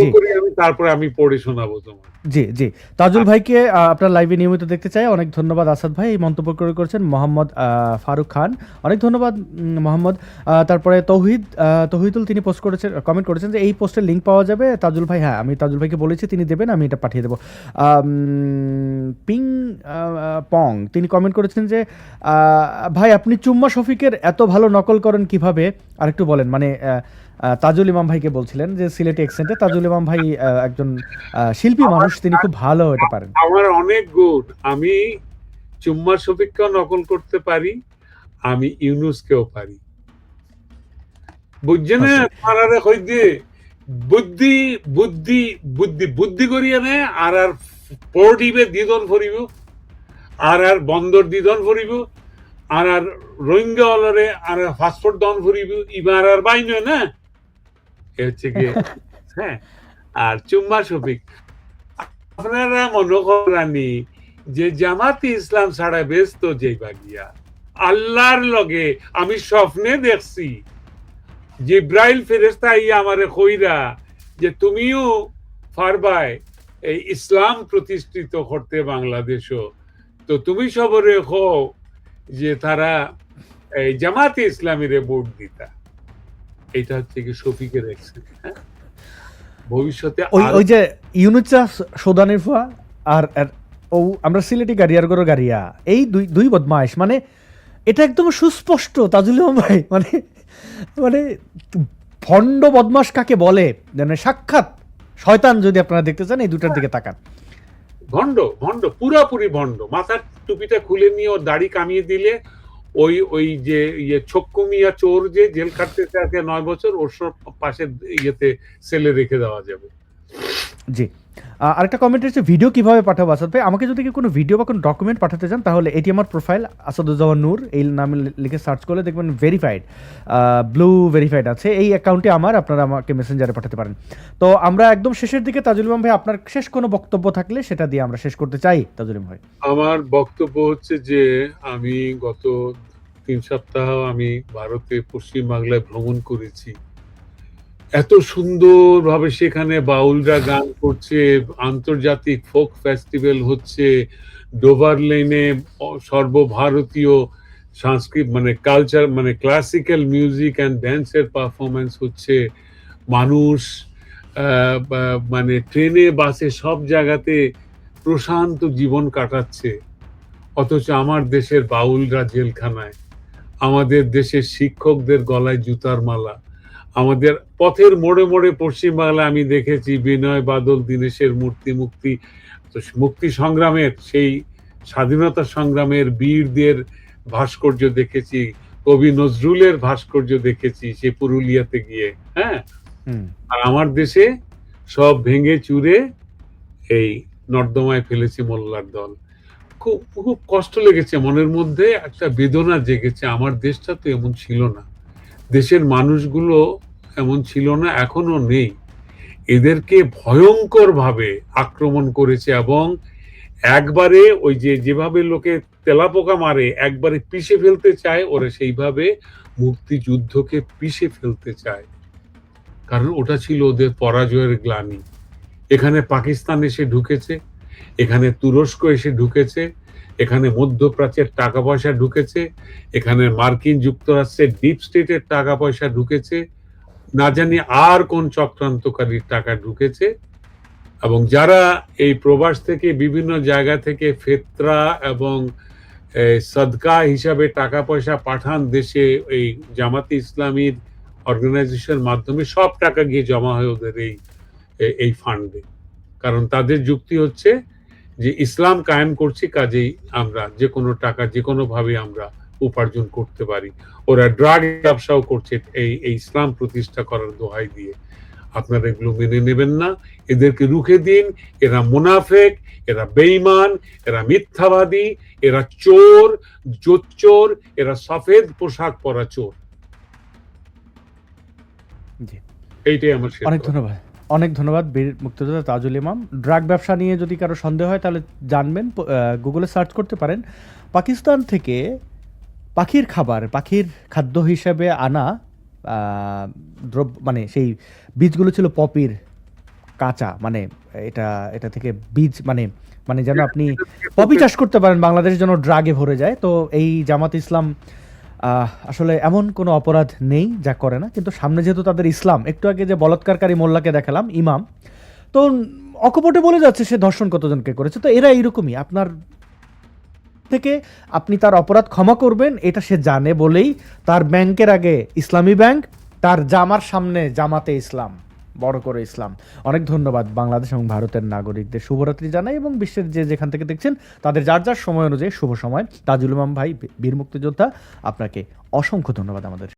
B: জি
A: তারপরে আমি পড়ে শোনাবো তোমার।
B: জি জি তাজুল ভাইকে আপনার লাইভে নিয়মিত দেখতে চাই, অনেক ধন্যবাদ। আসাদ ভাই এই মন্তব্য করেছেন। মোহাম্মদ ফারুক খান, অনেক ধন্যবাদ মোহাম্মদ। তারপরে তৌহিদুল তিনি পোস্ট করেছেন, কমেন্ট করেছেন যে এই পোস্টের লিঙ্ক পাওয়া যাবে তাজুল ভাই। হ্যাঁ, আমি তাজুল ভাইকে বলেছি, তিনি দেবেন, আমি এটা পাঠিয়ে দেবো। পিং পং তিনি কমেন্ট করেছেন যে ভাই আপনি চুম্মা শফিকের এত ভালো নকল করেন কিভাবে, আরেকটু বলেন। মানে তাজুল ইমাম ভাইকে বলছিলেন যে সিলেটি অ্যাকসেন্টে তাজুল ইমাম ভাই একজন শিল্পী মানুষ, তিনি খুব ভালো এটা পারেন।
A: আমার অনেক গুণ, আমি চুম্মা শফিককেও নকল করতে পারি, আমি ইউনূসকেও পারি, বুঝছেন? মারারে কই দিয়ে বুদ্ধি বুদ্ধি বুদ্ধি বুদ্ধি করিয়া নে আর পড়িবে দিদন ফরিব আর বন্দর দিদন ফরিব আর রোহিঙ্গা ওলারে আর পাসপোর্ট দন ফরিব, ইবার আর বাইন না, এ হচ্ছে কি? হ্যাঁ, আর চুম্মা শফিক আপনারা মনে করানি যে জামাতে ইসলাম ছাড়া ব্যস্ত যেইবা গিয়া আল্লাহর লগে আমি স্বপ্নে দেখছি জিব্রাইল ফেরেশতা ইয়া আমারে কইরা যে তুমিও পারবাই এই ইসলাম প্রতিষ্ঠিত করতে বাংলাদেশও, তো তুমি সবরে হও যে তারা এই জামাতে ইসলামীরে ভোট দিতা। এটা হচ্ছে কি শফিকের এক্সেন্ট। হ্যাঁ, ভবিষ্যতে
B: ওই যে ইউনুচা সৌদানের ফুয়া আর ও আমরা সিলেটি গাড়িয়ার গরো গাড়িয়া, এই দুই বদমাইশ, মানে এটা একদম সুস্পষ্ট তাজুল ইমাম ভাই, মানে মানে ভণ্ড বদমাশ কাকে বলে, মানে সাক্ষাৎ শয়তান যদি আপনারা দেখতে চান এই দুটার দিকে তাকান।
A: ভণ্ড ভণ্ড পুরাপুরি ভণ্ড, মাথার টুপিটা খুলে নিয়ে ওর দাড়ি কামিয়ে দিলে ওই যে ছক্কু মিয়া চোর যে জেল খাটতে আছে 9 বছর, ওর সব পাশে ইয়েতে সেলে রেখে দেওয়া যাবে।
B: জি, আরেকটা কমেন্ট হচ্ছে ভিডিও কিভাবে পাঠাবো আসাদ ভাই? আমাকে যদি কোনো ভিডিও বা কোনো ডকুমেন্ট পাঠাতে চান তাহলে এটি আমার প্রোফাইল আসাদুজ্জামান নূর এই নামে লিখে সার্চ করলে দেখবেন ভেরিফাইড, ব্লু ভেরিফাইড আছে, এই অ্যাকাউন্টে আমার, আপনারা আমাকে মেসেঞ্জারে পাঠাতে পারেন। তো আমরা একদম শেষের দিকে, তাজুল ইমাম ভাই আপনার শেষ কোনো বক্তব্য থাকলে সেটা দিয়ে আমরা শেষ করতে চাই। তাজুল ইমাম ভাই,
A: আমার বক্তব্য হচ্ছে যে আমি গত 3 সপ্তাহ আমি ভারতে পশ্চিম বাংলায় ভ্রমণ করেছি। এত সুন্দরভাবে সেখানে বাউলরা গান করছে, আন্তর্জাতিক ফোক ফেস্টিভ্যাল হচ্ছে, ডোভার লেনে সর্বভারতীয় সংস্কৃত মানে কালচার মানে ক্লাসিক্যাল মিউজিক অ্যান্ড ড্যান্সের পারফরমেন্স হচ্ছে, মানুষ মানে ট্রেনে বাসে সব জায়গাতে প্রশান্ত জীবন কাটাচ্ছে। অথচ আমার দেশের বাউলরা জেলখানায়, আমাদের দেশের শিক্ষকদের গলায় জুতার মালা, আমাদের পথের মোড়ে মোড়ে পশ্চিম বাংলায় আমি দেখেছি বিনয় বাদল দীনেশের মুক্তি সংগ্রামের, সেই স্বাধীনতা সংগ্রামের বীরদের ভাস্কর্য দেখেছি, কবি নজরুলের ভাস্কর্য দেখেছি সে পুরুলিয়াতে গিয়ে। হ্যাঁ, আর আমার দেশে সব ভেঙে চুরে এই নর্দমায় ফেলেছে মোল্লার দল। খুব খুব কষ্ট লেগেছে, মনের মধ্যে একটা বেদনা জেগেছে। আমার দেশটা তো এমন ছিল না, দেশের মানুষগুলো এমন ছিল না, এখনো নেই। এদেরকে ভয়ঙ্কর ভাবে আক্রমণ করেছে এবং একবারে ওই যেভাবে লোকে তেলাপোকা মারে একবারে পিষে ফেলতে চায়, ওরা সেইভাবে মুক্তিযুদ্ধকে পিষে ফেলতে চায়, কারণ ওটা ছিল ওদের পরাজয়ের গ্লানি। এখানে পাকিস্তান এসে ঢুকেছে, এখানে তুরস্ক এসে ঢুকেছে, এখানে মধ্যপ্রাচ্যের টাকা পয়সা ঢুকেছে, এখানে মার্কিন যুক্তরাষ্ট্রের ডিপ স্টেটের টাকা পয়সা ঢুকেছে, না জানি আর কোন চক্রান্তকারীর টাকা ঢুকেছে। এবং যারা এই প্রবাস থেকে বিভিন্ন জায়গা থেকে ফেতরা এবং সদকা হিসাবে টাকা পয়সা পাঠান দেশে, এই জামাতে ইসলামীর অর্গানাইজেশন মাধ্যমে সব টাকা গিয়ে জমা হয় ওদের এই ফান্ডে। কারণ তাদের যুক্তি হচ্ছে যে ইসলাম কায়েম করছি, কাজেই আমরা যে কোনো টাকা যে কোনো ভাবে আমরা উপার্জন করতে পারি। ওরা ড্রাগ ব্যবসাও করছে এই ইসলাম প্রতিষ্ঠা করার দোহাই দিয়ে। আপনারা এগুলো মেনে নেবেন না, এদেরকে রুখে দিন। এরা মুনাফেক, এরা বেঈমান, এরা মিথ্যাবাদী, এরা চোর, জোচ্চোর, এরা সফেদ পোশাক পরা চোর।
B: জি,
A: এইটাই আমার শেষ
B: অনেক
A: কথা।
B: ধন্যবাদ, অনেক ধন্যবাদ বীর মুক্তিযোদ্ধা তাজুল ইমাম। ড্রাগ ব্যবসা নিয়ে যদি কারো সন্দেহ হয় তাহলে জানবেন, গুগলে সার্চ করতে পারেন। পাকিস্তান থেকে পাখির খাবার, পাখির খাদ্য হিসেবে আনা দ্রব্য, মানে সেই বীজগুলো ছিল পপির কাঁচা, মানে এটা থেকে বীজ, মানে যেন আপনি পপি চাষ করতে পারেন, বাংলাদেশ যেন ড্রাগে ভরে যায়। তো এই জামাত ইসলাম আসলে এমন কোনো অপরাধ নেই যা করে না, কিন্তু সামনে যেহেতু তাদের ইসলাম, একটু আগে যে বলাৎকারী মোল্লাকে দেখালাম ইমাম, তো অকপটে বলে যাচ্ছে সে ধর্ষণ কতজনকে করেছে। তো এরা এইরকমই, আপনার থেকে আপনি তার অপরাধ ক্ষমা করবেন এটা সে জানে বলেই তার ব্যাংকের আগে ইসলামী ব্যাংক, তার জামার সামনে জামাতে ইসলাম, বড় করে ইসলাম। অনেক ধন্যবাদ বাংলাদেশ এবং ভারতের নাগরিকদের, শুভরাত্রি জানাই, এবং বিশ্বের যে যেখান থেকে দেখছেন তাদের যার যার সময় অনুযায়ী শুভ সময়। তাজুল ইমাম ভাই, বীর মুক্তিযোদ্ধা, আপনাকে অসংখ্য ধন্যবাদ আমাদের